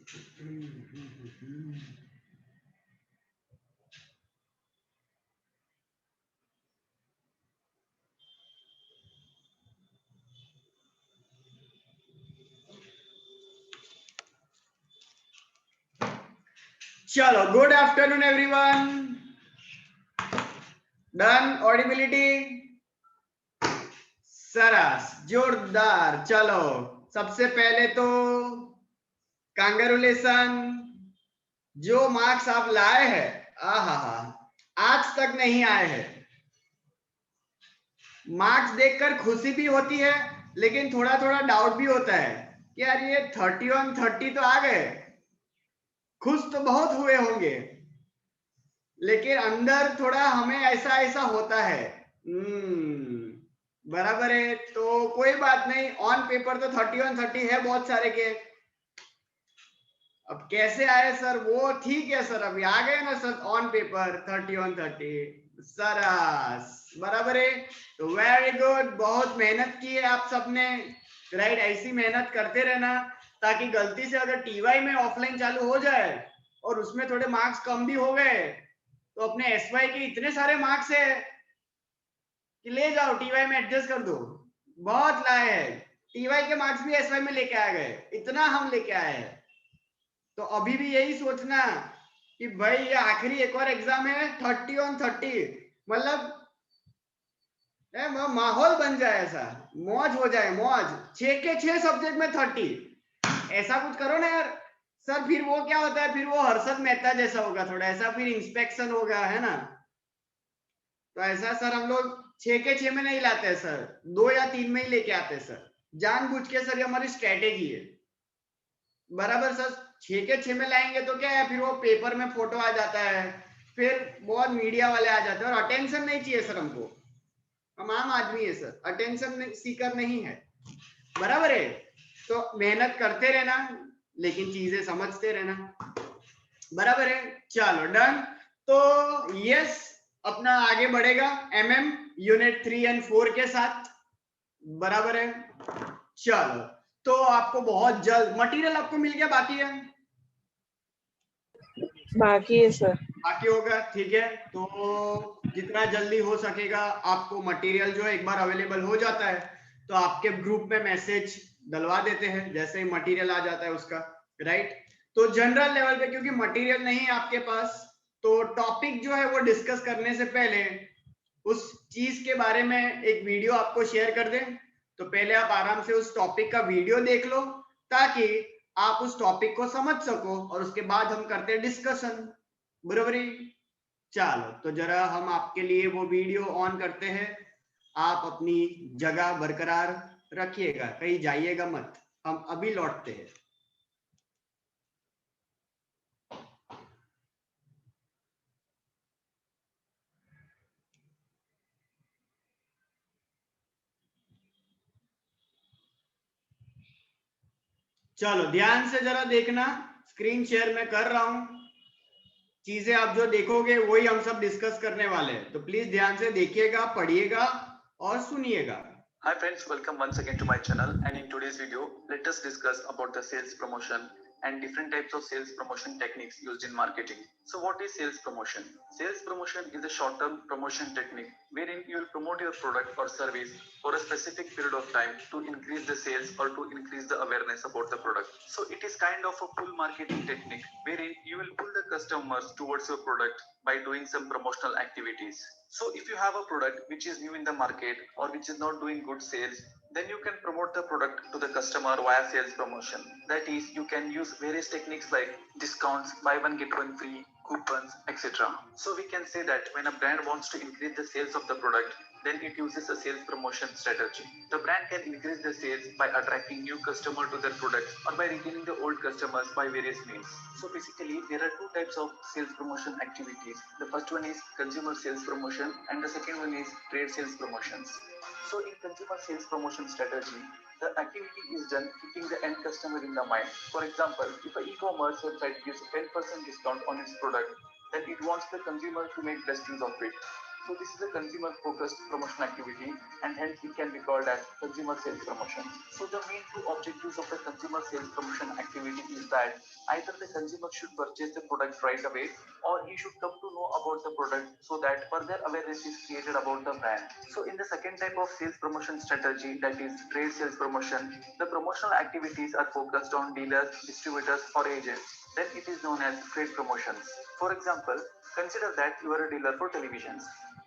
चलो, good afternoon everyone. Done audibility? सरस, जोरदार। चलो, सबसे पहले तो कांग्रेचुलेशन, जो मार्क्स आप लाए हैं, आहा, आज तक नहीं आए हैं। मार्क्स देखकर खुशी भी होती है, लेकिन थोड़ा थोड़ा डाउट भी होता है कि यार ये 31-30 तो आ गए, खुश तो बहुत हुए होंगे, लेकिन अंदर थोड़ा हमें ऐसा ऐसा होता है। बराबर है, तो कोई बात नहीं। ऑन पेपर तो 31-30 है बहुत सारे के। अब कैसे आए सर, वो ठीक है सर, अभी आ गए ना सर ऑन पेपर 31-30। सरस, बराबर है। तो वेरी गुड, बहुत मेहनत की है आप सबने, राइट। ऐसी मेहनत करते रहना, ताकि गलती से अगर टीवाई में ऑफलाइन चालू हो जाए और उसमें थोड़े मार्क्स कम भी हो गए, तो अपने एसवाई के इतने सारे मार्क्स है कि ले जाओ टीवाई में एडजस्ट कर दो। बहुत लाए हैं, टीवाई के मार्क्स भी एसवाई में लेके आ गए, इतना हम लेके आए हैं। तो अभी भी यही सोचना कि भाई ये आखिरी एक और एग्जाम है, 30-30, मतलब माहौल बन जाए, ऐसा मौज हो जाए, मौज। 6 के 6 सब्जेक्ट में 30, ऐसा कुछ करो ना यार सर। फिर वो क्या होता है, फिर वो हर्षद मेहता जैसा होगा थोड़ा, ऐसा फिर इंस्पेक्शन होगा, है ना। तो ऐसा सर हम लोग 6 के 6 में नहीं लाते हैं सर, 2 या 3 में ही लेके आते हैं सर, जानबूझ के सर, ये हमारी स्ट्रेटेजी है। बराबर सर, 6 के 6 में लाएंगे तो क्या है, फिर वो पेपर में फोटो आ जाता है, फिर बहुत मीडिया वाले आ जाते हैं, और अटेंशन नहीं चाहिए सर हमको। हम आम आदमी है सर, अटेंशन सीकर नहीं है। बराबर है, तो मेहनत करते रहना, लेकिन चीजें समझते रहना। बराबर है, चलो डन। तो यस, अपना आगे बढ़ेगा एमएम यूनिट 3 एंड 4 के साथ। बराबर है, चलो। तो आपको बहुत जल्द मटेरियल आपको मिल गया, बाकी है? बाकी है सर। बाकी होगा, ठीक है। तो जितना जल्दी हो सकेगा आपको मटेरियल जो है, एक बार अवेलेबल हो जाता है तो आपके ग्रुप में मैसेज डलवा देते हैं जैसे ही मटेरियल आ जाता है उसका, राइट। तो जनरल लेवल पे क्योंकि मटेरियल नहीं है आपके पास, तो टॉपिक जो है वो डिस्कस करने से पहले उस चीज के बारे में एक वीडियो आपको शेयर कर दें, तो पहले आप आराम से उस टॉपिक का वीडियो देख लो, ताकि आप उस टॉपिक को समझ सको, और उसके बाद हम करते हैं डिस्कशन। बराबरी। चलो, तो जरा हम आपके लिए वो वीडियो ऑन करते हैं। आप अपनी जगह बरकरार रखिएगा, कहीं जाइएगा मत, हम अभी लौटते हैं। चलो, ध्यान से जरा देखना, स्क्रीन शेयर मैं कर रहा हूं, चीजें आप जो देखोगे वही हम सब डिस्कस करने वाले हैं, तो प्लीज ध्यान से देखिएगा, पढ़िएगा और सुनिएगा। Hi friends, welcome once again to my channel, and in today's video, let us discuss about the sales promotion and different types of sales promotion techniques used in marketing. So what is sales promotion? Sales promotion is a short-term promotion technique wherein you will promote your product or service for a specific period of time to increase the sales or to increase the awareness about the product. So it is kind of a pull marketing technique wherein you will pull the customers towards your product by doing some promotional activities. So if you have a product which is new in the market or which is not doing good sales, then you can promote the product to the customer via sales promotion. That is, you can use various techniques like discounts, buy one get one free, coupons, etc. So we can say that when a brand wants to increase the sales of the product, then it uses a sales promotion strategy. The brand can increase the sales by attracting new customers to their products or by retaining the old customers by various means. So basically, there are two types of sales promotion activities. The first one is consumer sales promotion and the second one is trade sales promotions. So in consumer sales promotion strategy, the activity is done keeping the end customer in the mind. For example, if an e-commerce website gives a 10% discount on its product, then it wants the consumer to make best use of it. So this is a consumer focused promotion activity and hence it can be called as consumer sales promotion. So the main two objectives of the consumer sales promotion activity is that either the consumer should purchase the product right away or he should come to know about the product so that further awareness is created about the brand. So in the second type of sales promotion strategy, that is trade sales promotion, the promotional activities are focused on dealers, distributors or agents. Then it is known as trade promotions. For example, consider that you are a dealer for televisions.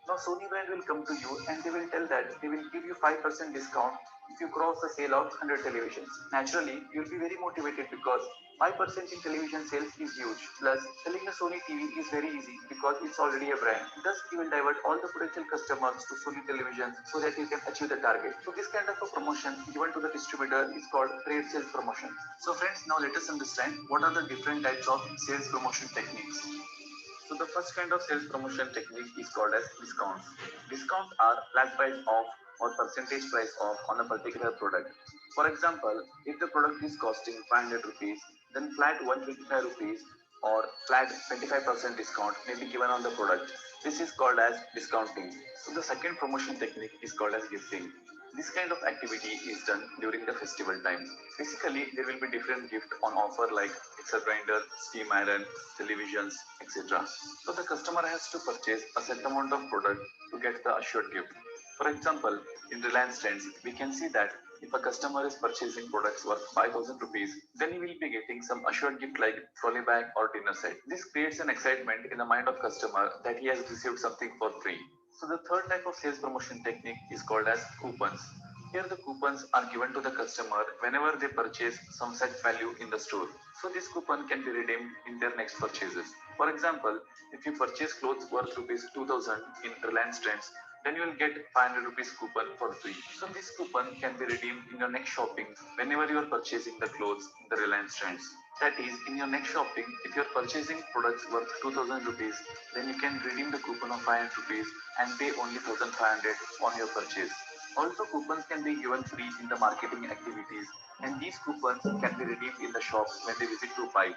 Now Sony brand will come to you and they will tell that they will give you 5% discount if you cross the sale of 100 televisions. Naturally, you'll be very motivated because 5% in television sales is huge. Plus, selling a Sony TV is very easy because it's already a brand. Thus, you will divert all the potential customers to Sony televisions so that you can achieve the target. So this kind of a promotion given to the distributor is called trade sales promotion. So friends, now let us understand what are the different types of sales promotion techniques. So the first kind of sales promotion technique is called as discounts. Discounts are flat price off or percentage price off on a particular product. For example, if the product is costing 500 rupees, then flat 125 rupees or flat 25% discount may be given on the product. This is called as discounting. So the second promotion technique is called as gifting. This kind of activity is done during the festival time. Basically, there will be different gifts on offer like mixer grinder, steam iron, televisions, etc. So the customer has to purchase a set amount of product to get the assured gift. For example, in Reliance Trends, we can see that if a customer is purchasing products worth 5,000 rupees, then he will be getting some assured gift like trolley bag or dinner set. This creates an excitement in the mind of customer that he has received something for free. So the third type of sales promotion technique is called as coupons. Here the coupons are given to the customer whenever they purchase some set value in the store. So this coupon can be redeemed in their next purchases. For example, if you purchase clothes worth rupees 2000 in Reliance Trends, then you will get 500 rupees coupon for free. So this coupon can be redeemed in your next shopping whenever you are purchasing the clothes in the Reliance Trends. That is, in your next shopping, if you are purchasing products worth 2000 rupees, then you can redeem the coupon of 500 rupees and pay only 1500 on your purchase. Also, coupons can be given free in the marketing activities, and these coupons can be redeemed in the shop when they visit to buy.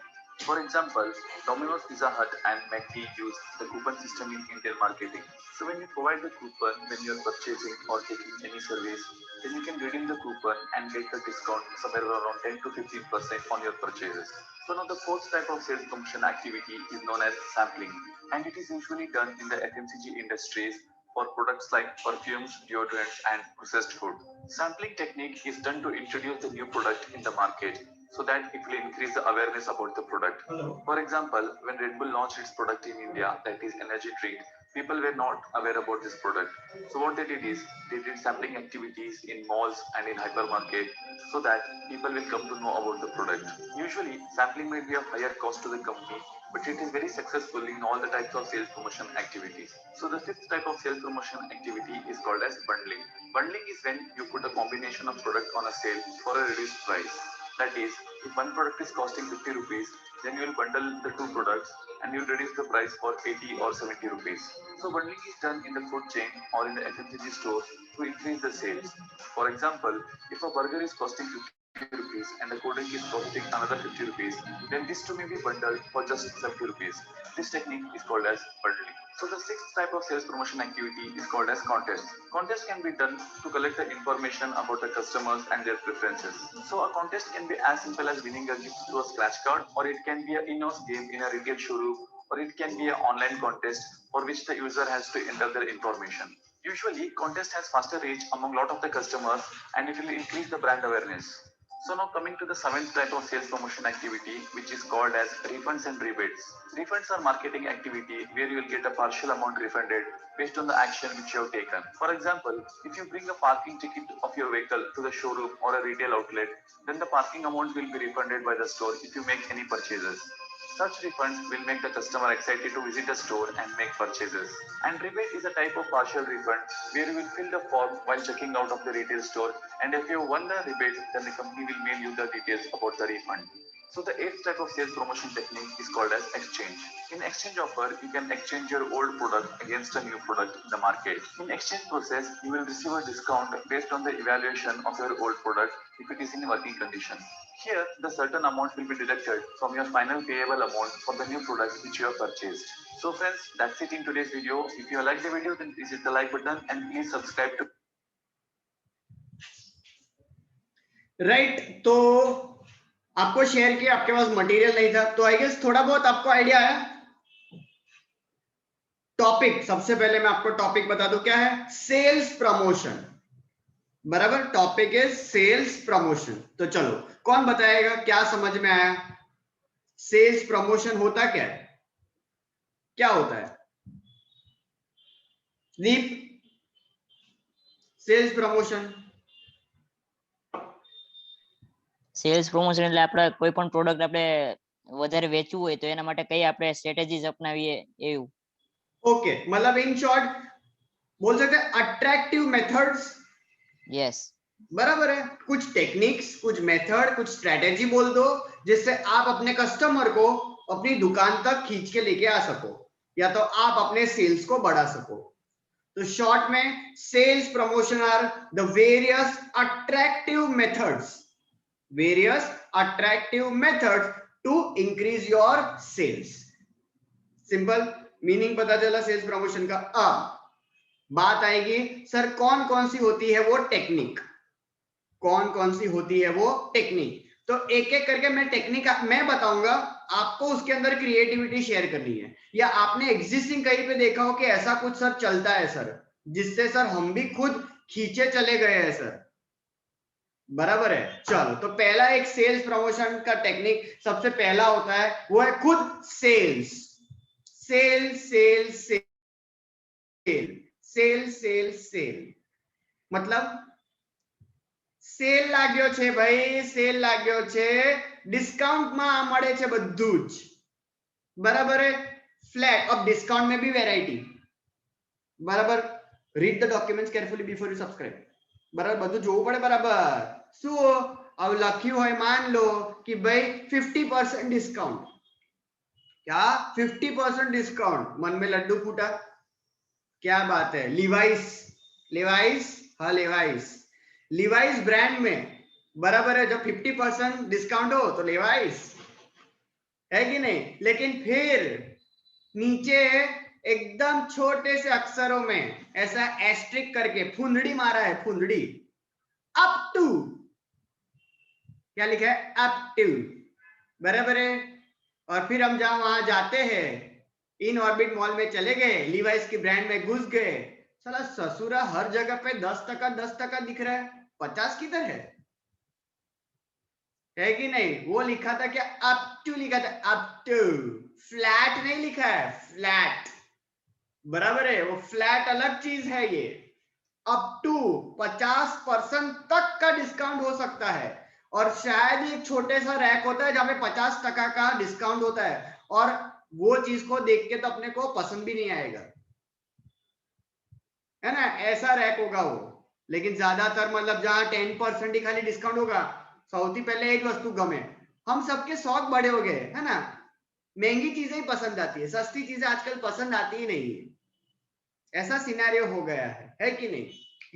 For example, Domino's, Pizza Hut, and McD use the coupon system in Intel marketing. So when you provide the coupon when you are purchasing or taking any service, then you can redeem the coupon and get the discount somewhere around 10 to 15% on your purchases. So now the fourth type of sales promotion activity is known as sampling, and it is usually done in the FMCG industries for products like perfumes, deodorants, and processed food. Sampling technique is done to introduce the new product in the market so that it will increase the awareness about the product. Hello. For example, when Red Bull launched its product in India, that is energy drink, people were not aware about this product. So what they did is they did sampling activities in malls and in hypermarket so that people will come to know about the product. Usually, sampling may be of higher cost to the company, but it is very successful in all the types of sales promotion activities. So the fifth type of sales promotion activity is called as bundling. Bundling is when you put a combination of product on a sale for a reduced price. That is, if one product is costing 50 rupees, then you will bundle the two products and you will reduce the price for 80 or 70 rupees. So bundling is done in the food chain or in the FMCG stores to increase the sales. For example, if a burger is costing 50 rupees and a cold drink is costing another 50 rupees, then these two may be bundled for just 70 rupees. This technique is called as bundling. So the sixth type of sales promotion activity is called as contest. Contest can be done to collect the information about the customers and their preferences. So a contest can be as simple as winning a gift through a scratch card, or it can be an in-house game in a retail showroom, or it can be an online contest for which the user has to enter their information. Usually, contest has faster reach among lot of the customers and it will increase the brand awareness. So now coming to the seventh type of sales promotion activity, which is called as refunds and rebates. Refunds are marketing activity where you will get a partial amount refunded based on the action which you have taken. For example, if you bring a parking ticket of your vehicle to the showroom or a retail outlet, then the parking amount will be refunded by the store if you make any purchases. Such refunds will make the customer excited to visit the store and make purchases. And rebate is a type of partial refund where you will fill the form while checking out of the retail store, and if you won the rebate, then the company will mail you the details about the refund. So the eighth type of sales promotion technique is called as exchange. In exchange offer, you can exchange your old product against a new product in the market. In exchange process, you will receive a discount based on the evaluation of your old product if it is in working condition. Here, the certain amount will be deducted from your final payable amount for the new product which you have purchased. So friends, that's it in today's video. If you like the video, then please hit the like button and please subscribe to. Right तो आपको share किया, आपके पास material नहीं था, तो I guess थोड़ा बहुत आपको आइडिया आया। टॉपिक, सबसे पहले मैं आपको टॉपिक बता दूं क्या है, सेल्स प्रमोशन, बराबर। Topic is sales promotion. तो चलो कौन बताएगा, क्या समझ में आया? सेल्स प्रमोशन होता क्या है, क्या होता है? दीप, सेल्स प्रमोशन। સેલ્સ પ્રમોશન એટલે આપણે કોઈ પણ પ્રોડક્ટ આપણે વધારે વેચવું હોય તો એના માટે કઈ આપણે સ્ટ્રેટેજીસ અપનાવીએ એવું. ओके, मतलब इन शॉर्ट बोल सकते हैं अट्रैक्टिव मेथड्स। यस, बराबर है, कुछ टेक्निक्स, कुछ मेथड, कुछ स्ट्रेटेजी बोल दो जिससे आप अपने कस्टमर को अपनी दुकान तक खींच के लेके आ सको, या तो आप अपने सेल्स को बढ़ा सको। तो शॉर्ट में sales promotion are the various attractive methods, various attractive methods to increase your sales. Simple meaning पता चला सेल्स प्रमोशन का। अब बात आएगी सर कौन कौन सी होती है वो टेक्निक, कौन कौन सी होती है वो टेक्निक। तो एक एक करके मैं टेक्निक मैं बताऊंगा, आपको उसके अंदर क्रिएटिविटी शेयर करनी है, या आपने एग्जिस्टिंग कहीं पे देखा हो कि ऐसा कुछ सर चलता है सर, जिससे सर हम भी खुद खींचे चले गए हैं सर, बराबर है। चलो तो पहला एक सेल्स प्रमोशन का टेक्निक सबसे पहला होता है, वो है खुद sales. Sale sale sale sale sale sale मतलब सेल लाग्यो छे भाई, सेल लाग्यो छे, डिस्काउंट में મળે છે બધું જ, बराबर है। फ्लैट, अब डिस्काउंट में भी वेराइटी, बराबर। Read the documents carefully before you subscribe, बराबर બધું જોવું પડે, બરાબર। શું अब લખ્યું હોય, मान लो कि भाई 50% डिस्काउंट, क्या 50% डिस्काउंट, मन में लड्डू फूटा, क्या बात है। लिवाइस, लिवाइस, हाँ लिवाइस, लिवाइस ब्रांड में, बराबर है, जब 50% डिस्काउंट हो तो लिवाइस है कि नहीं। लेकिन फिर नीचे एकदम छोटे से अक्षरों में ऐसा एस्ट्रिक करके फुंदड़ी मारा है, फुंदड़ी, अप टू, क्या लिखा है, अप टू, बराबर है। और फिर हम जहां वहां जाते हैं, इन ऑर्बिट मॉल में चले गए, लीवाइस की ब्रांड में घुस गए, साला ससुरा हर जगह पे 10% दिख रहा है, 50 किधर है कि नहीं। वो लिखा था क्या, अप टू लिखा था, अप टू, फ्लैट नहीं लिखा है, फ्लैट, बराबर है। वो फ्लैट अलग चीज है, ये अप टू 50% तक का डिस्काउंट हो सकता है। और शायद एक छोटे सा रैक होता है जहां पे 50% का डिस्काउंट होता है, और वो चीज को देख के तो अपने को पसंद भी नहीं आएगा, है ना, ऐसा रैक होगा वो। लेकिन ज्यादातर मतलब जहां 10% ही खाली डिस्काउंट होगा, सौથી पहले एक वस्तु गमे, हम सबके शौक बड़े हो गए, है ना, महंगी चीजें ही पसंद आती है, सस्ती चीजें आजकल पसंद आती ही नहीं है, ऐसा सिनेरियो हो गया है कि नहीं।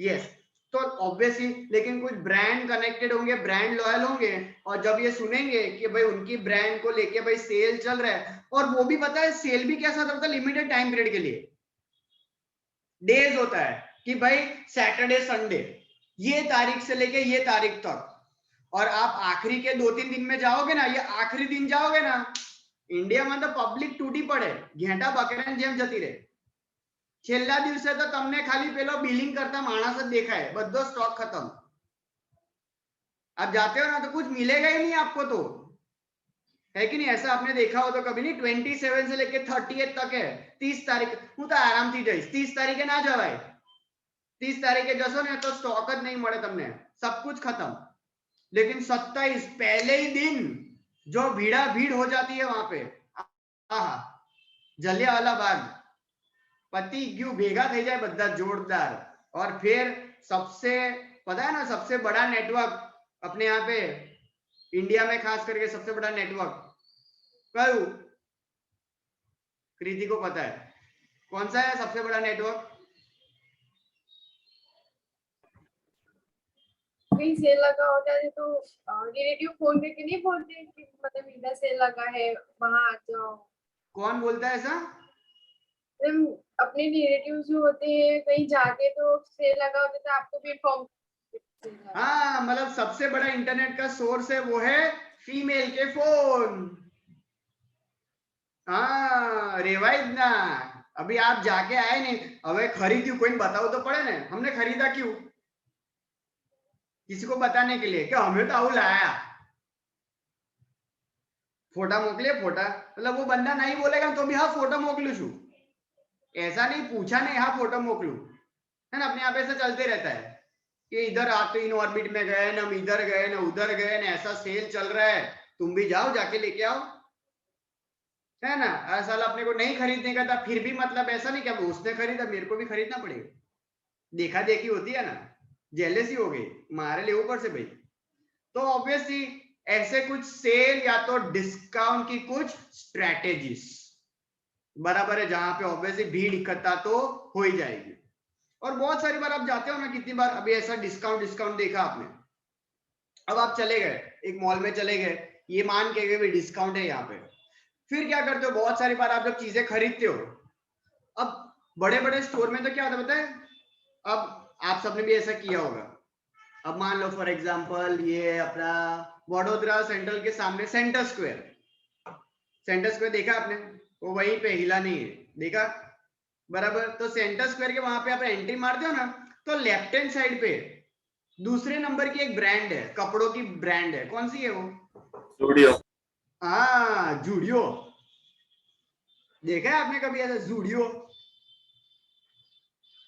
यस, तो ऑब्वियसली, लेकिन कुछ ब्रांड कनेक्टेड होंगे, ब्रांड लॉयल होंगे, और जब ये सुनेंगे कि भाई उनकी ब्रांड को लेके भाई सेल चल रहा है, और वो भी पता है सेल भी कैसा होता है, लिमिटेड टाइम पीरियड के लिए डेज होता है, कि भाई सैटरडे संडे ये तारीख से लेके ये तारीख तक, और आप आखिरी के 2-3 दिन में जाओगे ना, ये आखिरी दिन जाओगे ना, इंडिया में तो पब्लिक टूटी पड़े, घेंटा बकरा जेम जती रहे। છેલ્લા દિવસે તો તમને ખાલી પેલો બિલિંગ કરતા માણસ જ દેખાય, બધો સ્ટોક ખતમ। आप जाते हो ना तो कुछ मिलेगा ही नहीं आपको, तो है कि नहीं, ऐसा आपने देखा हो तो कभी नहीं। 27 से लेके 38 तक है, 30 तारीख હું તો આરામથી જઈશ, 30 તારીખે ના જવાય, 30 તારીખે જશો ને તો સ્ટોક જ નહીં મળે તમને, सब कुछ खत्म। लेकिन 27 पहले ही दिन जो भीड़ा भीड़ हो जाती है वहां पे, आहा, जलियांवाला बाग, पति क्यों भेगा થઈ જાય બધા जोरदार। और फिर सबसे पता है ना, सबसे बड़ा नेटवर्क अपने यहाँ पे इंडिया में खास करके सबसे बड़ा नेटवर्क क्यों, कृति को पता है कौन सा है सबसे बड़ा नेटवर्क? कहीं सेल लगा होता है तो रिलेटिव फोन करके नहीं बोलते कि मतलब इधर सेल लगा है वहां आ जाओ। कौन बोलता है ऐसा? अपने रिलेटिव जो होते हैं कहीं जाके तो सेल लगा होता है तो आपको भी इन्फॉर्म। हाँ, मतलब सबसे बड़ा इंटरनेट का सोर्स है वो है फीमेल के फोन। हाँ रेवाइजना, अभी आप जाके आए नहीं, હવે खरीद्યું कोई बताओ तो पड़े ने, हमने खरीदा क्यों? किसी को बताने के लिए कि हमें तो आવું लाया, फोटा मोकले फोटा, मतलब वो बंदा नहीं बोलेगा तो भी हाँ फोटो मोकलू छू, ऐसा नहीं पूछा नहीं हाँ फोटो मोकलू, है ना, अपने आप ऐसा चलते रहता है कि इधर आप तो इन ऑर्बिट में गए ना, हम इधर गए ना उधर गए ना, ऐसा सेल चल रहा है, तुम भी जाओ जाके लेके आओ, है ना। ऐसा अपने को नहीं खरीदने का था फिर भी मतलब ऐसा नहीं क्या उसने खरीदा मेरे को भी खरीदना पड़ेगा, देखा देखी होती है ना, जेलेसी हो गई मारे ले ऊपर से भाई। तो ऑब्वियसली ऐसे कुछ सेल या तो डिस्काउंट की कुछ स्ट्रेटेजीज बराबर है, जहां पे ऑब्वियसली भीड़ इकट्ठा तो हो ही जाएगी। और बहुत सारी बार आप जाते हो ना, कितनी बार अभी ऐसा डिस्काउंट डिस्काउंट देखा आपने, अब आप चले गए एक मॉल में चले गए, ये मान के गए डिस्काउंट है यहाँ पे, फिर क्या करते हो बहुत सारी बार आप जब चीजें खरीदते हो, अब बड़े बड़े स्टोर में तो क्या होता है पता है, अब आप सबने भी ऐसा किया होगा, अब मान लो फॉर एग्जांपल ये अपना वडोदरा सेंट्रल के सामने सेंटर स्क्वायर देखा आपने, वो वहीं पे हिला नहीं है, देखा बराबर। तो सेंटर स्क्वायर के वहां पे आप एंट्री मारते हो ना, तो लेफ्ट हैंड साइड पे दूसरे नंबर की एक ब्रांड है, कपड़ों की ब्रांड है, कौन सी है वो? जूडियो। हाँ जूडियो, देखा है आपने कभी ऐसा जूडियो?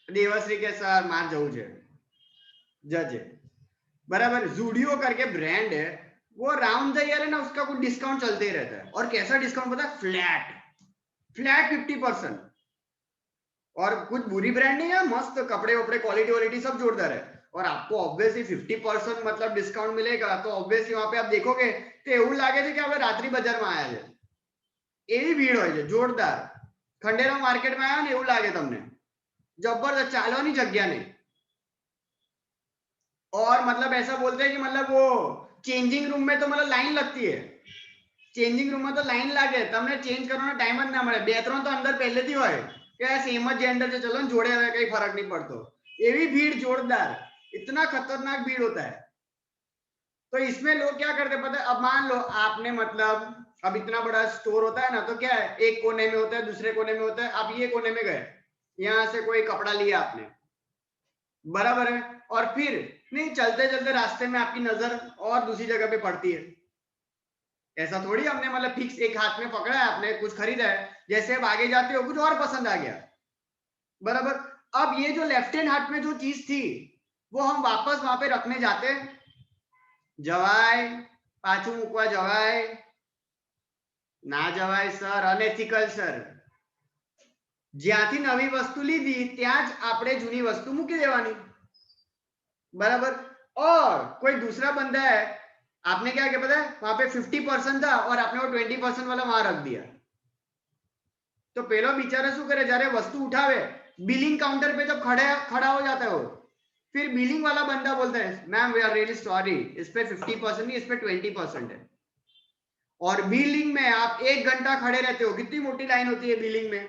देवश्री के सर मार जाऊ जज है बराबर, जूडियो करके ब्रांड है, वो राउंड द ईयर है ना, उसका कुछ डिस्काउंट चलते ही रहता है, और कैसा डिस्काउंट पता है, फ्लैट 50%, और कुछ बुरी ब्रांड नहीं है, मस्त कपड़े वपड़े क्वालिटी वालिटी सब जोरदार है, और आपको ऑब्वियसली 50% मतलब डिस्काउंट मिलेगा, तो ऑब्वियसली वहां पे आप देखोगे तो એવું લાગે છે કે આપણે રાત્રિ બજારમાં આયા છે, એવી ભીડ હોય છે જોરદાર, ખંડેરાવ માર્કેટમાં આવ્યા ને એવું લાગે તમને, જબરદસ્ત, ચાલવાની જગ્યા નહીં, और मतलब ऐसा बोलते हैं कि मतलब वो चेंजिंग रूम में तो मतलब लाइन लगती है, चेंजिंग रूम में तो लाइन लागे, તમને ચેન્જ કરવાનો ટાઈમ જ ના મળે, બે ત્રણ તો અંદર પહેલેથી હોય કે સેમ જ જેન્ડર છે, चलो जोड़े हुए कहीं फर्क नहीं पड़ता, एवी भीड़ जोरदार, इतना खतरनाक भीड़ होता है। तो इसमें लोग क्या करते पता है, अब मान लो आपने मतलब अब इतना बड़ा स्टोर होता है ना, तो क्या है एक कोने में होता है दूसरे कोने में होता है, आप ये कोने में गए, यहाँ से कोई कपड़ा लिया आपने बराबर है, और फिर नहीं चलते चलते रास्ते में आपकी नजर और दूसरी जगह पे पड़ती है, ऐसा थोड़ी हमने मतलब फिक्स एक हाथ में पकड़ा है आपने कुछ खरीदा है, जैसे अब आगे जाते हो कुछ और पसंद आ गया बराबर, अब ये जो लेफ्ट हैंड हाथ में जो चीज थी वो हम वापस वहां पे रखने जाते हैं, जवाय पाछू मुकवा जवाय ना जवाय सर, अनएथिकल सर, ज्यांथी नवी वस्तु लीधी ત્યાં જ આપણે જૂની વસ્તુ મૂકી દેવાની बराबर। और कोई दूसरा बंदा है, आपने क्या किया पता है, वहां पे 50% था और आपने वो 20% वाला वहां रख दिया, तो पेलो बेचारा शू करे, जયારે वस्तु उठावे बिलिंग काउंटर पे जब खड़ा हो जाता है वो, फिर बिलिंग वाला बंदा बोलता है ma'am we are really sorry, इस पे 50% नहीं इस पे 20% है, और बिलिंग में आप 1 घंटा खड़े रहते हो, कितनी मोटी लाइन होती है बिलिंग में,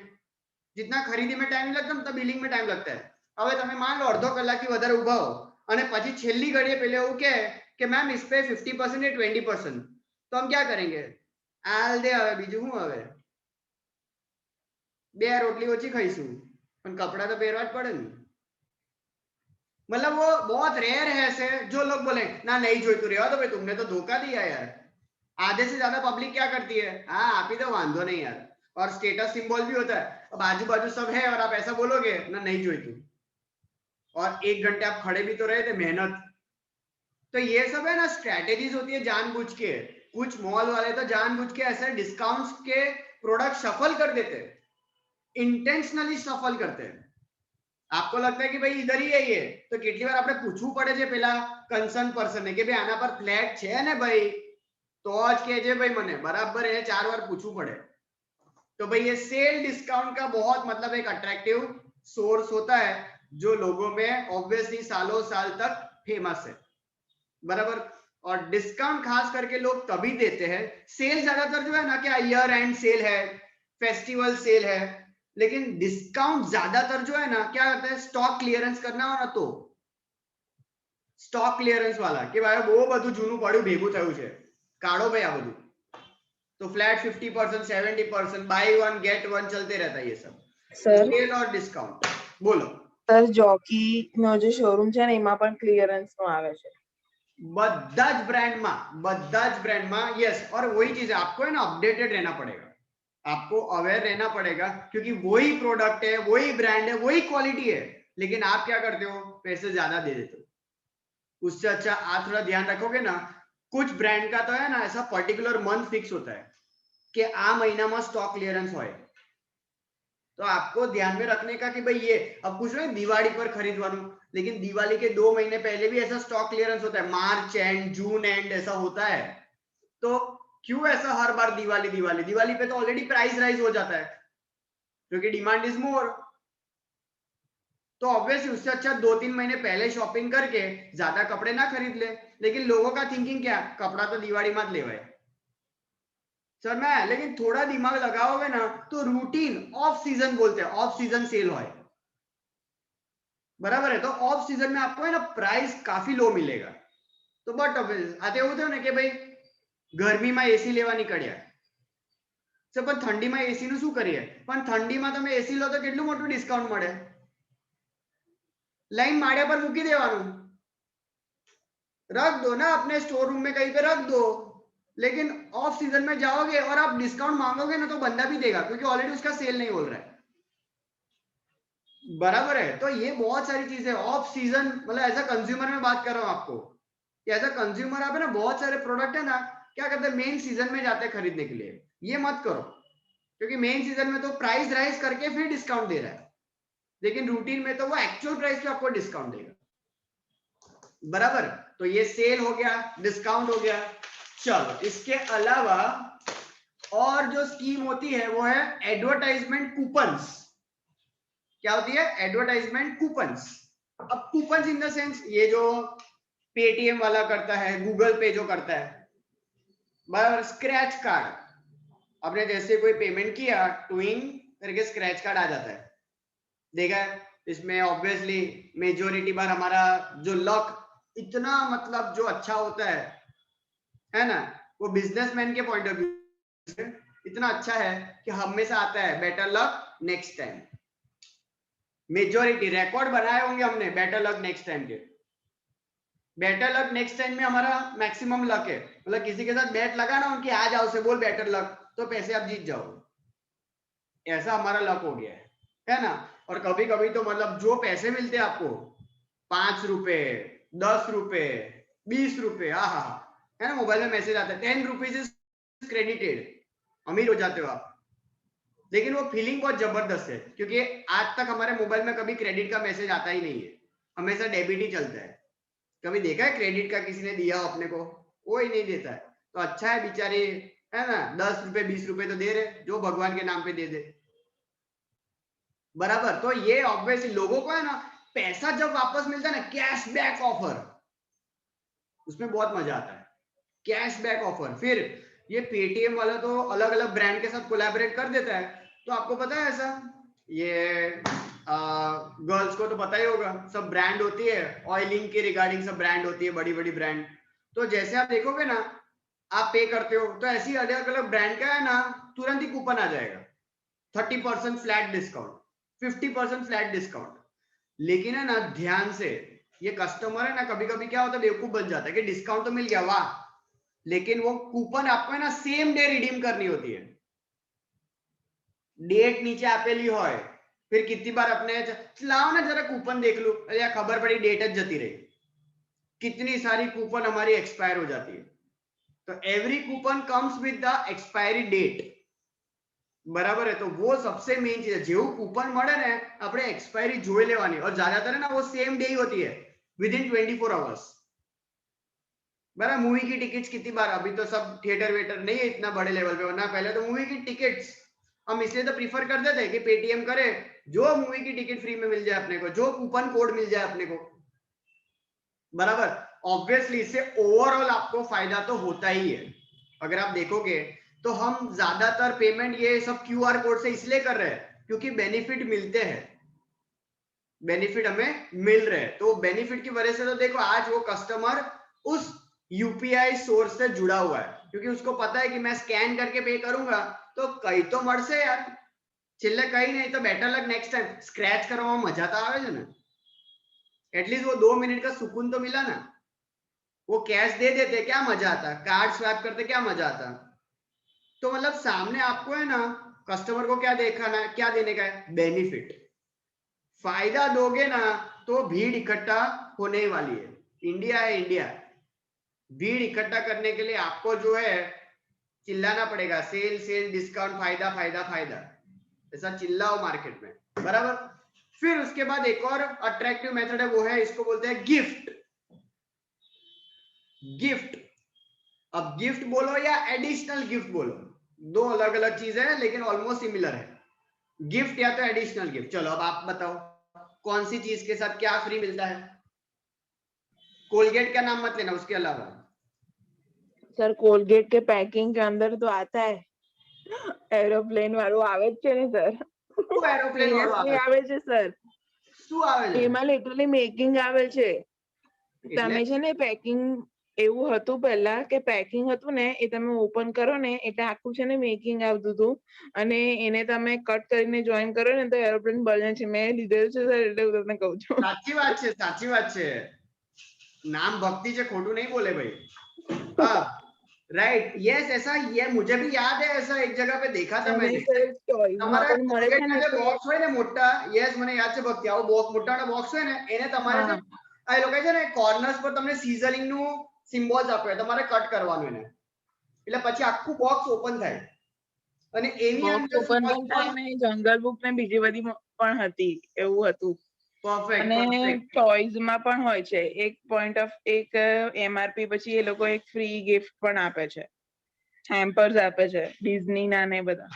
जितना खरीदी में टाइम लगता है उतना बिलिंग में टाइम लगता है। હવે તમે માન લો અડધો કલાકથી વધારે ઊભા હો અને પછી છેલ્લી ઘડીએ પેલે એવું કહે કે મેમ इस पे 50% या 20%, तो हम क्या करेंगे, આલ દે હવે બીજું શું, હવે બે રોટલી ઓછી ખાઈશું પણ કપડા તો પહેરવા જ પડે ને, मतलब वो बहुत रेयर है ऐसे जो लोग बोले ना नहीं જોઈતું રહેવા दो भाई, तुमने तो धोखा दिया यार। आधे से ज्यादा पब्लिक क्या करती है, हाँ आप ही तो वांधो नहीं यार, और स्टेटस सिंबल भी होता है, अब आजू बाजू सब है और आप ऐसा बोलोगे ना नहीं જોઈતું, और 1 घंटे आप खड़े भी तो रहे थे मेहनत, तो ये सब है ना स्ट्रेटेजीज होती है जानबूझ के, कुछ मॉल वाले तो जानबूझ के ऐसे डिस्काउंट्स के प्रोडक्ट शफल कर देते हैं, इंटेंशनली शफल करते हैं, आपको लगता है कि भाई इधर ही है ये, तो કેટલી વાર આપણે પૂછવું પડે છે પેલા કન્સર્ન પર્સન ને કે ભાઈ આના પર ફ્લેટ છે ને ભાઈ, તો જ કહેજે ભાઈ મને બરાબર, એ 4 વાર પૂછવું પડે। तो भाई ये सेल डिस्काउंट का बहुत मतलब एक अट्रैक्टिव सोर्स होता है जो लोगों में ऑब्वियसली सालों साल तक फेमस है। बराबर। और डिस्काउंट खास करके लोग तभी देते हैं, सेल ज्यादातर जो है ना क्या ईयर एंड सेल है, फेस्टिवल सेल है, लेकिन डिस्काउंट ज्यादातर जो है ना क्या करता है, स्टॉक क्लियरेंस करना हो ना तो स्टॉक क्लियरेंस वाला कि भाई બહુ બધું જૂનું પડ્યું ભેગું થયું છે, કાઢો ભાઈ આ બધું, तो flat 50% 70% by one get one चलते रहता है ये सब સર सेल और डिस्काउंट। बोलो। સર જોકી નો જે શોરૂમ છે ને એમાં પણ ક્લિયરન્સ નું આવે છે। બધા જ ब्रांड में यस, और वही चीज है, आपको है ना अपडेटेड रहना पड़ेगा, आपको अवेयर रहना पड़ेगा, क्योंकि वही प्रोडक्ट है, वही ब्रांड है, वही क्वालिटी है, लेकिन आप क्या करते हो, पैसे ज्यादा दे देते हो। उससे अच्छा आप थोड़ा ध्यान रखोगे ना, कुछ ब्रांड का तो है ना ऐसा पर्टिकुलर मंथ फिक्स होता है कि आ महीना में स्टॉक क्लियरेंस हो, तो आपको ध्यान में रखने का कि भाई ये अब कुछ नहीं दिवाली पर खरीदवानू, लेकिन दिवाली के 2 महीने पहले भी ऐसा स्टॉक क्लियरेंस होता है, मार्च एंड जून एंड ऐसा होता है। तो क्यों ऐसा हर बार दिवाली दिवाली दिवाली पे तो ऑलरेडी प्राइस राइज हो जाता है क्योंकि डिमांड इज मोर, तो ऑब्वियसली उससे अच्छा 2-3 महीने पहले शॉपिंग करके ज्यादा कपड़े ना खरीद ले। लेकिन लोगों का थिंकिंग क्या, कपड़ा तो दिवाली मत लेवाए सर मैं, लेकिन थोड़ा दिमाग लगाओगे ना तो रूटीन ऑफ सीजन बोलते हैं, ऑफ सीजन सेल हो, बराबर है। तो ऑफ सीजन में आपको है ना प्राइस काफी लो मिलेगा। तो बट आते એવું થયું ને કે ભાઈ ગરમીમાં એસી લેવા નીકળ્યા છે, પણ ઠંડીમાં એસી નું શું કરીએ, પણ ઠંડીમાં તમે એસી લો તો કેટલું મોટું ડિસ્કાઉન્ટ મળે, લાઈન માળિયા પર મૂકી દેવાનું, रख दो ना अपने स्टोर रूम में कहीं पे रख दो, लेकिन ऑफ सीजन में जाओगे और आप डिस्काउंट मांगोगे ना तो बंदा भी देगा क्योंकि ऑलरेडी उसका सेल नहीं हो रहा है, बराबर है। तो ये बहुत सारी चीजें ऑफ सीजन, मतलब एज अ कंज्यूमर में बात कर रहा हूँ आपको कि एज अ कंज्यूमर आप है ना बहुत सारे प्रोडक्ट है ना क्या करते हैं मेन सीजन में जाते हैं खरीदने के लिए, ये मत करो क्योंकि मेन सीजन में तो प्राइस राइज करके फिर डिस्काउंट दे रहा है, लेकिन रूटीन में तो वो एक्चुअल प्राइस पे आपको डिस्काउंट देगा, बराबर। तो ये सेल हो गया, डिस्काउंट हो गया। चलो इसके अलावा और जो स्कीम होती है वो है एडवर्टाइजमेंट कूपन्स। क्या होती है, एडवर्टाइजमेंट कूपन्स। अब कूपन्स इन द सेंस ये जो पेटीएम वाला करता है, गूगल पे जो करता है, बराबर, स्क्रैच कार्ड, आपने जैसे कोई पेमेंट किया ट्विंग करके स्क्रैच कार्ड आ जाता है, देखा है। इसमें ऑब्वियसली मेजोरिटी बार हमारा जो लक इतना मतलब जो अच्छा होता है ना, वो बिजनेसमैन के पॉइंट ऑफ व्यू से इतना अच्छा है कि हमेशा आता है better luck next time. Majority record बनाए होंगे हमने बेटर लक नेक्स्ट टाइम के, बेटर लक नेक्स्ट टाइम में हमारा मैक्सिमम लक है, मतलब किसी के साथ बैट लगा ना उनकी आ जाओ से बोल बेटर लक, तो पैसे आप जीत जाओ, ऐसा हमारा लक हो गया है ना। और कभी कभी तो मतलब जो पैसे मिलते हैं आपको 5 रुपए 10 रुपए 20 रुपए, हाँ है ना, मोबाइल में मैसेज आता है 10 रुपीज इज क्रेडिटेड, अमीर हो जाते हो आप। लेकिन वो फीलिंग बहुत जबरदस्त है क्योंकि आज तक हमारे मोबाइल में कभी क्रेडिट का मैसेज आता ही नहीं है, हमेशा डेबिट ही चलता है। कभी देखा है क्रेडिट का किसी ने दिया अपने को, वो ही नहीं देता है। तो अच्छा है बेचारे, है ना, 10 रुपए 20 रुपए तो दे रहे, जो भगवान के नाम पे दे दे, बराबर। तो ये ऑब्वियसली लोगों को है ना पैसा जब वापस मिलता है ना, कैशबैक ऑफर, उसमें बहुत मजा आता है, कैशबैक ऑफर। फिर ये पेटीएम वाला तो अलग अलग ब्रांड के साथ कोलैबोरेट कर देता है, तो आपको पता है ऐसा, ये गर्ल्स को तो पता ही होगा, सब ब्रांड होती है ऑयलिंग के रिगार्डिंग, सब ब्रांड होती है, बड़ी बड़ी ब्रांड। तो जैसे आप देखोगे ना, आप पे करते हो तो ऐसी अलग अलग ब्रांड का है ना तुरंत ही कूपन आ जाएगा, 30% फ्लैट डिस्काउंट, 50% फ्लैट डिस्काउंट। लेकिन है ना ध्यान से, ये कस्टमर है ना कभी कभी क्या होता है बेवकूफ बन जाता है कि डिस्काउंट तो मिल गया वाह, लेकिन वो कूपन आपको है ना सेम डे रिडीम करनी होती है, डेट नीचे आपेली होय, फिर कितनी बार अपने लाओ ना जरा कूपन देख लो, या खबर पड़ी डेट ज जती रही, कितनी सारी कूपन हमारी एक्सपायर हो जाती है। तो every coupon comes with the expiry date, बराबर है। तो वो सबसे मेन चीज है, जेवू कूपन મળે ને આપણે एक्सपायरी જોઈ લેવાની, और ज्यादातर है ना वो सेम डे ही होती है, विद इन 24 आवर्स, बराबर। मूवी की टिकट्स कितनी बार, अभी तो सब थिएटर वेटर नहीं है इतना बड़े लेवल पे, वरना पहले तो मूवी की टिकट्स हम इसलिए तो प्रीफर करते थे कि पेटीएम करे, जो मूवी की टिकट फ्री में मिल जाए अपने को, जो कूपन कोड मिल जाए अपने को, बराबर। ऑब्वियसली इससे ओवरऑल आपको फायदा तो होता ही है। अगर आप देखोगे तो हम ज्यादातर पेमेंट ये सब क्यूआर कोड से इसलिए कर रहे हैं क्योंकि बेनिफिट मिलते हैं, बेनिफिट हमें मिल रहे हैं। तो बेनिफिट की वजह से तो देखो आज वो कस्टमर उस यूपीआई सोर्स से जुड़ा हुआ है, क्योंकि उसको पता है कि मैं स्कैन करके पे करूंगा तो कई तो મળશે यार, છેલ્લે કઈ नहीं तो better luck next time. Scratch કરવામાં मजा तो आवे છે ને, एटलीस्ट वो 2 मिनट का सुकून तो मिला ना। वो कैश दे देते क्या मजा आता, कार्ड स्वैप करते क्या मजा आता। तो मतलब सामने आपको है ना कस्टमर को क्या दिखाना है, क्या देने का है, बेनिफिट। फायदा दोगे ना तो भीड़ इकट्ठा होने वाली है। इंडिया है इंडिया, भीड़ इकट्ठा करने के लिए आपको जो है चिल्लाना पड़ेगा, सेल सेल डिस्काउंट फायदा फायदा फायदा, ऐसा चिल्लाओ मार्केट में, बराबर। फिर उसके बाद एक और अट्रैक्टिव मेथड है, वो है इसको बोलते हैं गिफ्ट। गिफ्ट, अब गिफ्ट बोलो या एडिशनल गिफ्ट बोलो, दो अलग अलग चीज है लेकिन ऑलमोस्ट सिमिलर है। गिफ्ट या तो एडिशनल गिफ्ट। चलो अब आप बताओ कौन सी चीज के साथ क्या फ्री मिलता है। कोलगेट का नाम मत लेना, उसके अलावा। સર કોલગેટ के पैकिंग के अंदर तो आता है એરોપ્લેન વાળું આવે જ છે ને સર, શું એરોપ્લેન વાળું સિરિયસલી આવે? આવે છે સર, શું આવે છે? એમાં લિટરલી મેકિંગ આવે છે. એટલે? તમે છે ને પેકિંગ એવું હતું પહેલા કે પેકિંગ હતું ને એ તમે ઓપન કરો ને એટલે આખું છે ને મેકિંગ આવતું હતું અને એને તમે કટ કરીને જોઈન કરો ને તો એરોપ્લેન બને છે. મેં લીધેલું છે સર એટલે હું તમને કહું છું. સાચી વાત છે, સાચી વાત છે। नाम भक्ति से खोटू नहीं बोले भाई। हाँ राइट, यस, ऐसा ये मुझे भी याद है, ऐसा एक जगह पे देखा था અને मैंने। સર ટોયઝમાં તમારા પણ મળે કોલગેટ છે ના ને જે તો બોક્સ હોય ને મોટા, યસ મને યાદ છે ભક્તિ, આવો બોક્સ મોટાનો બોક્સ હોય ને એને તમારે હા. આ લોકો છે ને કોર્નર્સ પર તમને સીઝનિંગ નું સિમ્બોલ્સ આપે, તમારે કટ કરવાનું એને, એટલે પછી આખું બોક્સ ઓપન થાય અને એની બોક્સ અંદર ઓપન પણ થાય ને જંગલ બુક ને બીજી બધી પણ હતી એવું હતું. પરફેક્ટ અને પરફેક્ટ ટોયઝ માં પણ હોય છે એક પોઈન્ટ ઓફ એક એમઆરપી પછી એ લોકો એક ફ્રી ગિફ્ટ પણ આપે છે, હેમ્પર્સ આપે છે ડિઝની ના ને બધા.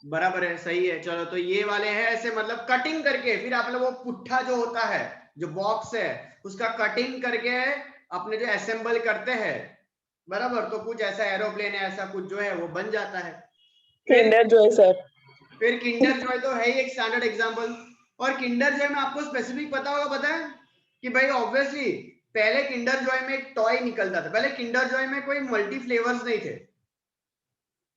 बराबर है, सही है। चलो तो ये वाले हैं ऐसे, मतलब कटिंग करके फिर आप लोग वो पुट्ठा जो होता है जो बॉक्स है उसका कटिंग करके अपने जो असेंबल करते हैं, बराबर। तो कुछ ऐसा एरोप्लेन है, ऐसा कुछ जो है वो बन जाता है। કિન્ડર જોય સર. फिर किंडर जॉय तो है ही एक स्टैंडर्ड एग्जांपल। और किंडर जॉय में आपको स्पेसिफिक पता होगा, पता है कि भाई ऑब्वियसली पहले किंडर जॉय में एक टॉय निकलता था। पहले किंडर जॉय में कोई मल्टी फ्लेवर्स नहीं थे,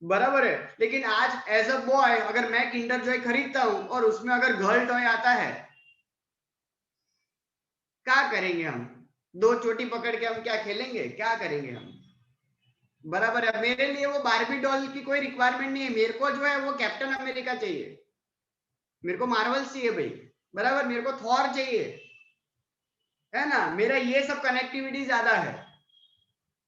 बराबर है। लेकिन आज एज अ बॉय अगर मैं किंडर जॉय खरीदता हूं और उसमें अगर गर्ल टॉय आता है, क्या करेंगे हम? दो चोटी पकड़ के हम क्या खेलेंगे, क्या करेंगे हम, बराबर है। मेरे लिए वो बारबी डॉल की कोई रिक्वायरमेंट नहीं है, मेरे को जो है वो कैप्टन अमेरिका चाहिए, मेरे को मार्वल्स चाहिए भाई, बराबर, मेरे को थॉर चाहिए, है ना। मेरा ये सब कनेक्टिविटी ज्यादा है,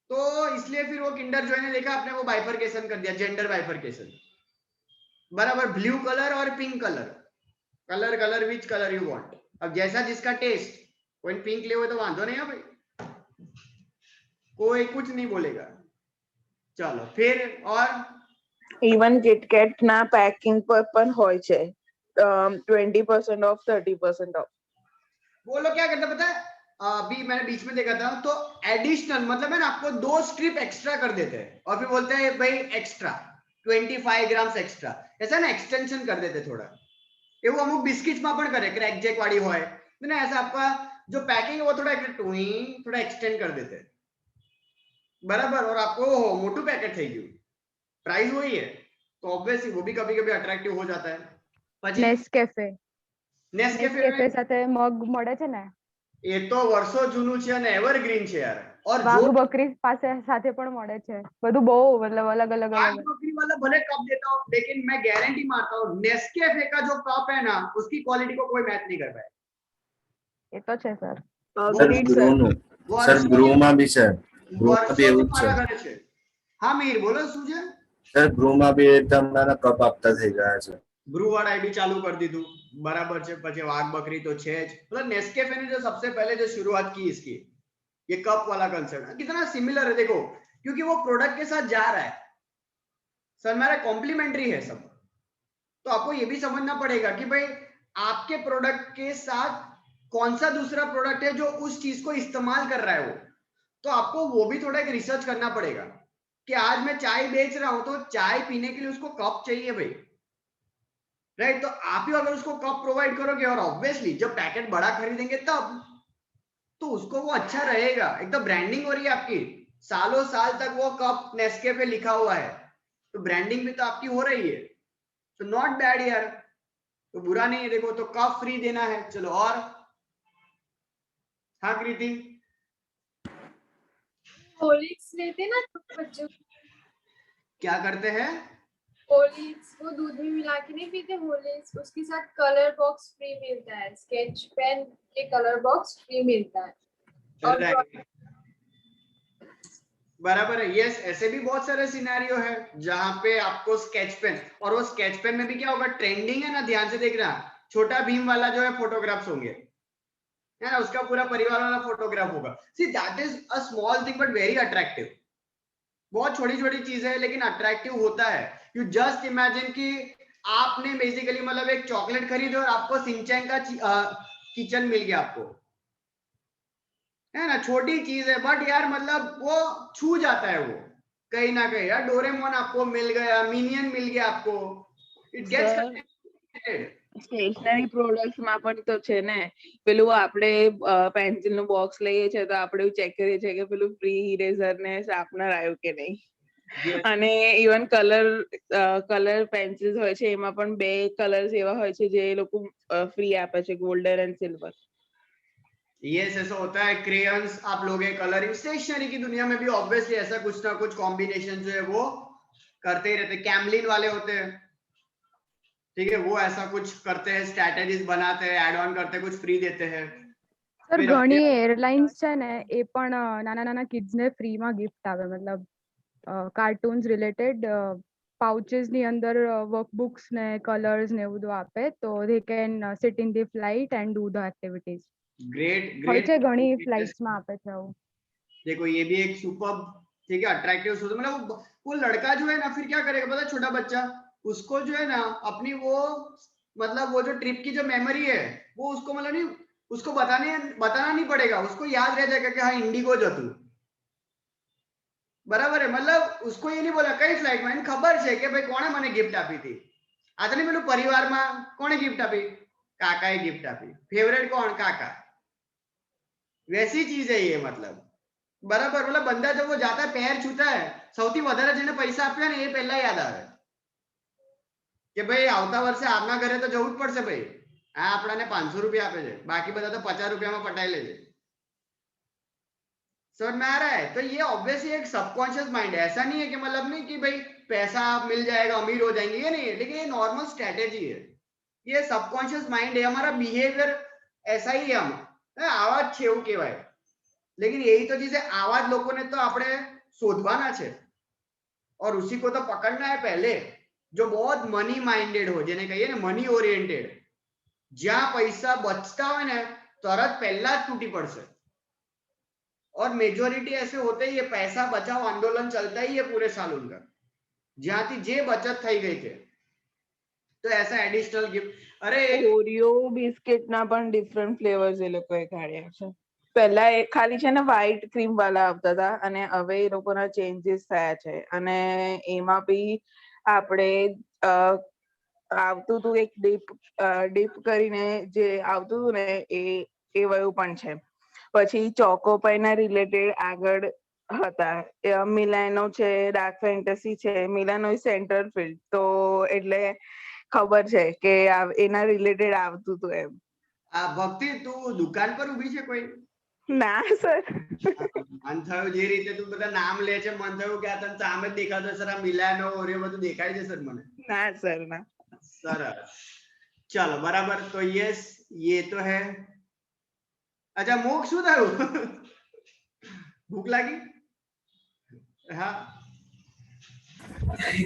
तो इसलिए फिर वो किंडर जॉय ने देखा आपने वो बाइफरकेशन कर दिया, जेंडर बाइफरकेशन, बराबर। ब्लू कलर और pink colour, colour colour which colour you want. अब जैसा जिसका टेस्ट, कोई पिंक ले हुए तो वांधो नहीं है भाई, कोई कुछ नहीं बोलेगा। चलो फिर और ઇવન કિટકેટ ના પેકિંગ પર પણ હોય છે 20% ઓફ 30% ઓફ. वो लोग क्या करते हैं पता है, अभी मैंने बीच में देखा था, तो एडिशनल मतलब है ना आपको 2 स्ट्रिप एक्स्ट्रा कर देते हैं और फिर बोलते हैं भाई एक्स्ट्रा 25 ग्राम्स एक्स्ट्रा, ऐसा ना एक्सटेंशन कर देते थोड़ा। એવું અમુક બિસ્કિટ્સમાં પણ કરે, ક્રેક જેક વાળી હોય तो ना ऐसा आपका जो पैकिंग है वो थोड़ा थोड़ा एक्सटेंड कर देते हैं, बराबर। और आपको मोटू पैकेट થઈ ગયું, प्राइस वही है, तो ऑब्वियसली वो भी कभी कभी अट्रैक्टिव हो जाता है। પછી નેસ્કેફે नेस्केफे નેસ્કેફે સાથે મગ મળે છે ને, એ તો વર્ષો જૂનું છે અને એવરગ્રીન છે यार। और વાઘ जो બકરી પાસે સાથે પણ મળે છે, બધું બહુ मतलब अलग अलग वाघ अलग। बकरी वाला भले कप देता हूँ, लेकिन मैं गारंटी मारता हूँ नेस्केफे का जो कप है ना उसकी क्वालिटी को कोई मैच नहीं कर पाएगा। એ તો છે સર। Agreed sir sir. ગ્રુનું સર ગ્રુમાં બી છે, ગ્રુમાં બી એવું જ છે મારા ઘરે છે। હા મીર બોલો શું છે? સર ગ્રુમાં બી એકદમ નાના કપ આપતા થઈ ગયા છે। ब्रू वाला भी चालू कर दी तू, बराबर છે। પછી વાઘ બકરી तो છે જ, मतलब नेस्केफे ने जो सबसे पहले जो शुरुआत की इसकी, ये कप वाला कंसेप्ट कितना सिमिलर है देखो, क्योंकि वो प्रोडक्ट के साथ जा रहा है सर, मेरा कॉम्प्लीमेंट्री है सब। तो आपको ये भी समझना पड़ेगा कि भाई आपके प्रोडक्ट के साथ कौन सा दूसरा प्रोडक्ट है जो उस चीज को इस्तेमाल कर रहा है वो, तो आपको वो भी थोड़ा एक रिसर्च करना पड़ेगा कि आज मैं चाय बेच रहा हूं तो चाय पीने के लिए उसको कप चाहिए भाई, राइट? तो आप ही अगर उसको कप प्रोवाइड करोगे और ऑब्वियसली जब पैकेट बड़ा खरीदेंगे तब, तो उसको वो अच्छा रहेगा, एक तो ब्रांडिंग हो रही है आपकी, सालों साल तक वो कप नेस्के पे लिखा हुआ है, तो ब्रांडिंग भी तो आपकी हो रही है, तो नॉट बैड यार, तो बुरा नहीं है। देखो तो कप फ्री देना है, चलो और हाँ कृति हॉर्लिक्स लेते ना तो बच्चों क्या करते हैं? हॉर्लिक्स वो दूध में मिला के नहीं पीते हॉर्लिक्स, उसके साथ कलर बॉक्स फ्री मिलता है, स्केच पेन के कलर बॉक्स फ्री मिलता है। और Right. बराबर है, यस। ऐसे भी बहुत सारे सिनेरियो है जहां पे आपको स्केच पेन, और वो स्केच पेन में भी क्या होगा, ट्रेंडिंग है ना, ध्यान से देखना, छोटा भीम वाला जो है फोटोग्राफ्स होंगे, है ना, उसका पूरा परिवार वाला फोटोग्राफ होगा। See that is a small thing but very attractive, बहुत छोटी छोटी चीजें है लेकिन अट्रैक्टिव होता है। यू जस्ट इमेजिन कि आपने बेसिकली मतलब एक चॉकलेट खरीदे और आपको सिंचैन का किचन मिल गया आपको, है ना, छोटी चीज है बट यार मतलब वो छू जाता है वो कहीं ना कहीं। यार डोरेमोन आपको मिल गया, मिनियन मिल गया आपको, it gets sir connected. Stationery products માં પણ તો છે ને, પેલું આપણે પેન્સિલ નું બોક્સ લઈએ છે તો આપણે ચેક કરીએ છીએ કે પેલું ફ્રી ઇરેઝર ને શાર્પનર આવ્યું કે નહીં. અને ઇવન કલર પેન્સિલ્સ હોય છે એમાં પણ 2 કલર્સ એવા હોય છે જે એ લોકો ફ્રી આપે છે, ગોલ્ડન એન્ડ સિલ્વર. यस ऐसा होता है, क्रेयंस आप लोगे, कलरिंग, स्टेशनरी की दुनिया में भी ऑब्वियसली ऐसा कुछ ना कुछ कॉम्बिनेशन जो है वो करते ही रहते। कैमलिन वाले होते हैं, ठीक है, वो ऐसा कुछ करते हैं, स्ट्रेटेजीज बनाते हैं, एड ऑन करते हैं, कुछ फ्री देते हैं। સર फिर ઘણી એરલાઇન્સ છે ને એ પણ નાના નાના કિડ્સ ને ફ્રી માં ગિફ્ટ આવે, મતલબ કાર્ટૂન્સ રિલેટેડ પાઉચેસ ની અંદર વર્કબુક્સ ને કલર્સ ને એવું બધું આપે, તો they can seat in the flight and do the activities. Great હોય ग्रेट। છે ઘણી ફ્લાઇટ્સ માં આપે છે આવું. देखो ये भी एक सुपर, ठीक है, अट्रैक्टिव सोच, मतलब वो लड़का जो है ना फिर क्या करेगा पता है, छोटा बच्चा, उसको जो है ना अपनी वो मतलब वो जो ट्रिप की जो मेमोरी है वो उसको मतलब नहीं, उसको बताना नहीं पड़ेगा, उसको याद रह जाएगा कि हाँ इंडिगो जतु, बराबर है। मतलब उसको ये नहीं बोला कई फ्लाइट में खबर है कि भाई कोने मने गिफ्ट आपी थी, आज नहीं पेलू परिवार में कोने गिफ्ट आपी, काकाए गिफ्ट आपी, फेवरेट कौन, काका, वैसी चीज है ये, मतलब बराबर। मतलब बंदा जब वो जाता है पैर छूता है, સૌથી વધારે જેને પૈસા આપ્યા ને એ પહેલા યાદ આવે કે ભાઈ આવતા વર્ષે આપના ઘરે તો જવું જ પડશે ભાઈ, આ આપણાને 500 રૂપિયા આપે છે, બાકી બધા તો 50 રૂપિયામાં પટાઈ લે છે। समझ में आ रहा है? तो ये ऑब्वियसली एक सबकॉन्शियस माइंड है, ऐसा नहीं है कि मतलब नहीं कि भाई पैसा मिल जाएगा अमीर हो जाएंगे, ये नहीं है, लेकिन ये नॉर्मल स्ट्रेटेजी है, ये सबकॉन्शियस माइंड है, हमारा बिहेवियर ऐसा ही है, हम आवाज छेव કહેવાય, लेकिन यही तो चीज है, आवाज लोगों ने तो આપણે શોધવાના છે और उसी को तो पकड़ना है पहले, जो बहुत मनी माइंडेड हो, જેને કહીએ ને મની ઓરિએન્ટેડ, જ્યાં પૈસા બચતા હોય ને તરત પહેલા જ તૂટી પડશે। और मेजोरिटी ऐसे होते ही, ये पैसा बचाओ आंदोलन चलता ही है पूरे साल उनका, જ્યાંથી જે बचत થઈ ગઈ છે, तो ऐसा एडिशनल गिफ्ट। अरे ઓરિયો બિસ્કિટ ના પણ ડિફરન્ટ ફ્લેવર્સ એ લોકોએ કાઢ્યા છે. પહેલા એ ખાલી છે ને વ્હાઈટ ક્રીમ વાળા આવતા હતા અને હવે એ લોકોના ચેન્જીસ થયા છે અને એમાં બી આપણે આવતું હતું એક ડીપ કરીને જે આવતું હતું ને એ વયું પણ છે. પછી ચોકોપાઈના રિલેટેડ આગળ હતા, મિલાનો છે, ડાર્ક ફેન્ટસી છે, મિલાનો સેન્ટર ફિલ્ડ, તો એટલે ખબર છે કે એના રિલેટેડ આવતું હતું એમ. ભક્તિ તું દુકાન પર ઊભી છે કોઈ? ના સર, મન થયું જે રીતે તું બધા નામ લે છે, મન થયું કે આ તને સામે જ દેખાતો સર, આ મિલાનો ઓરિયો બધું દેખાય છે સર મને। ના સર ના. સરસ, चलो बराबर, तो यस ये तो है। अच्छा મોક્ષ શું થયું? ભૂખ લાગી? हाँ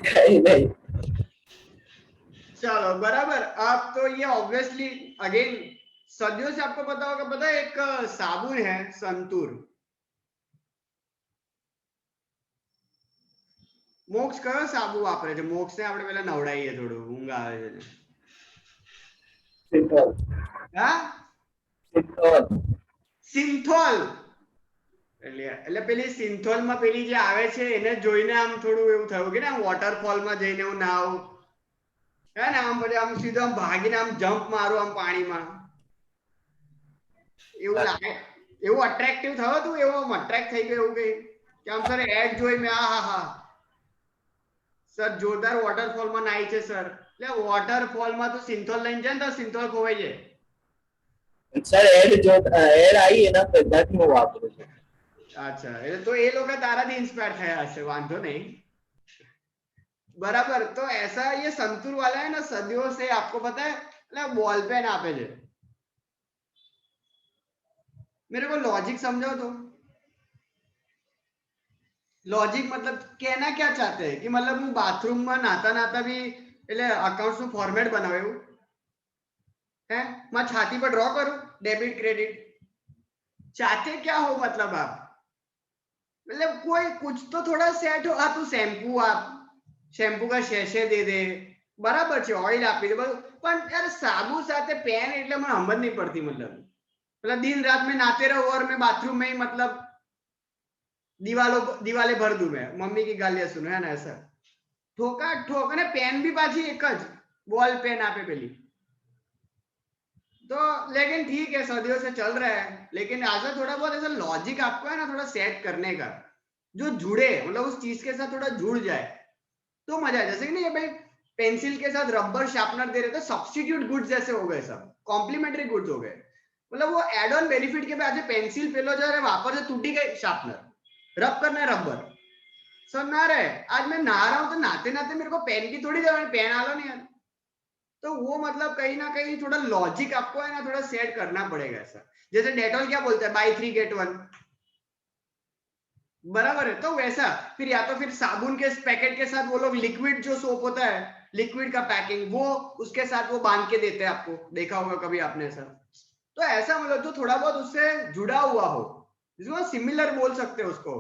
કઈ નહીં. चलो बराबर। अब तो ये ऑब्वियसली अगेन सदियों से आपको पता होगा, पता है एक साबुन है संतूर, મોક્ષ કયો સાબુ વાપરે છે? મોક્ષ ને આપણે પેલા નવડાવીએ, થોડું ઊંઘ આવે છે। સિમ્પલ. હા સિન્થોલ એટલે પેલી સિન્થોલ માં પેલી જે આવે છે એને જોઈને આમ થોડું એવું થયું કે ને આમ વોટરફોલ માં જઈને હું નાવ હે ને આમ પછી આમ સીધો આમ ભાગીને આમ જમ્પ મારું આમ પાણીમાં એવું લાગે એવું અટ્રેક્ટિવ થયો તું એવો અટ્રેક્ટ થઈ ગયો એવું કઈ કે આમ સર એડ જોઈ મેં આ હા હા સર જોરદાર વોટરફોલ માં નાઈ છે સર એટલે વોટરફોલ માં તો સિન્થોલ લઈને જાય ને તો સિન્થોલ ખોવાઈ જાય સર એડ આવી એના પહેલાથી હું વાપરું છું. अच्छा तो ये लोग तारा भी इंस्पायर થયા હશે વાંધો नहीं बराबर तो ऐसा ये संतूर वाला है ना सदियों से आपको पता है ना बॉल पेन आपे છે मेरे को लॉजिक समझाओ तो लॉजिक मतलब कहना क्या चाहते हैं कि मतलब હું બાથરૂમ માં નાતા નાતા भी એટલે અકાઉન્ટ્સ નું ફોર્મેટ બનાવ્યું है मैं छाती पर ड्रॉ करूं डेबिट क्रेडिट चाहते क्या हो मतलब आप मतलब कोई कुछ तो थोड़ा सेट हो तू शैम्पू आप शैम्पू का शेशे दे दे बराबर છે ઓઇલ આપી દે પણ यार साबु साथे पेन એટલે મને સમજ નહીં પડતી मतलब दिन रात में नहाते रहो और मैं बाथरूम में ही मतलब दीवाले भर दूं मैं मम्मी की गालियां सुनो है ना ऐसा ठोका ठोक ने पेन भी पाछी एक ज बॉल पेन आपे पेली तो लेकिन ठीक है सदियों से चल रहा है लेकिन ऐसा थोड़ा बहुत ऐसा लॉजिक आपको है ना थोड़ा सेट करने का जो जुड़े मतलब उस चीज के साथ थोड़ा जुड़ जाए तो मजा है जैसे कि नहीं ये भाई पेंसिल के साथ रबर शार्पनर दे रहे थे सब्स्टिट्यूट गुड्स जैसे हो गए सब कॉम्प्लीमेंट्री गुड्स हो गए मतलब वो एड ऑन बेनिफिट के बाद पेंसिल पेलो जा रहे वापर से टूटी गई शार्पनर रब करना है रबर सब ना रहे आज मैं नहा रहा हूं तो नहाते नहाते मेरे को पेन की थोड़ी जरूरत पेन आ लो नहीं यार तो वो मतलब कहीं ना कहीं थोड़ा लॉजिक आपको है ना थोड़ा सेट करना पड़ेगा ऐसा जैसे डेटॉल क्या बोलता है बाय 3 गेट 1 बराबर है तो वैसा फिर या तो फिर साबुन के पैकेट के साथ वो लोग लिक्विड जो सोप होता है लिक्विड का पैकिंग वो उसके साथ वो बांध के देते हैं आपको देखा होगा कभी आपने ऐसा तो ऐसा मतलब जो थोड़ा बहुत उससे जुड़ा हुआ हो जिसको सिमिलर बोल सकते हो उसको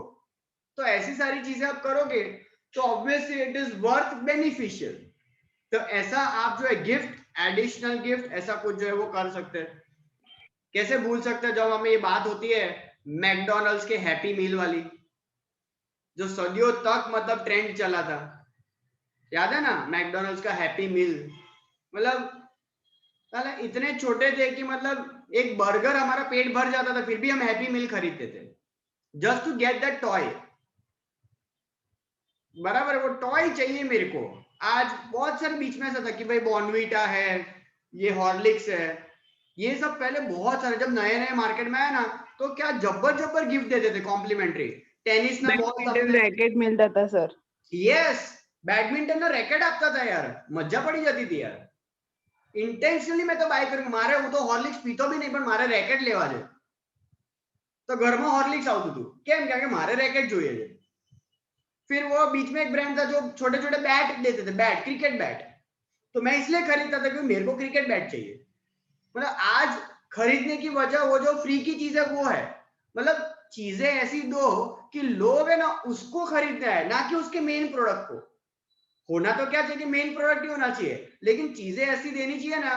तो ऐसी सारी चीजें आप करोगे तो obviously it is worth beneficial तो ऐसा आप जो है गिफ्ट एडिशनल गिफ्ट ऐसा कुछ जो है वो कर सकते हैं कैसे भूल सकते हैं जब हमें ये बात होती है मैकडॉनल्ड्स के हैप्पी मील वाली जो सदियों तक मतलब ट्रेंड चला था याद है ना मैकडॉनल्ड्स का हैप्पी मील मतलब इतने छोटे थे कि मतलब एक बर्गर हमारा पेट भर जाता था फिर भी हम हैप्पी मील खरीदते थे just to get that toy बराबर वो टॉय चाहिए मेरे को आज बहुत सारे बीच में ऐसा था कि भाई बॉर्नवीटा है ये हॉर्लिक्स है ये सब पहले बहुत सारे जब नए नए मार्केट में आया ना तो क्या जब्बर जब्बर गिफ्ट देते थे कॉम्प्लीमेंट्री टेनिस ना बैडमिंटन रैकेट मिलता था सर यस बैडमिंटन ना रैकेट आता था यार मजा पड़ी जाती थी यार इंटेंशनली मैं तो बाय करूंगा मारे હું તો હોર્લિક્સ પીતો બી નહીં પણ મારે રેકેટ લેવા છે તો ઘરમાં હોર્લિક્સ આવતું હતું કેમ કારણ કે મારે રેકેટ જોઈએ છે फिर वो बीच में एक ब्रांड था जो छोटे छोटे बैट देते थे बैट क्रिकेट बैट तो मैं इसलिए खरीदता था क्योंकि मेरे को क्रिकेट बैट चाहिए मतलब आज खरीदने की वजह वो जो फ्री की चीज है वो है मतलब चीजें ऐसी दो कि लोग है ना उसको खरीदना है ना कि उसके मेन प्रोडक्ट को होना तो क्या चाहिए कि मेन प्रोडक्ट ही होना चाहिए लेकिन चीजें ऐसी देनी चाहिए ना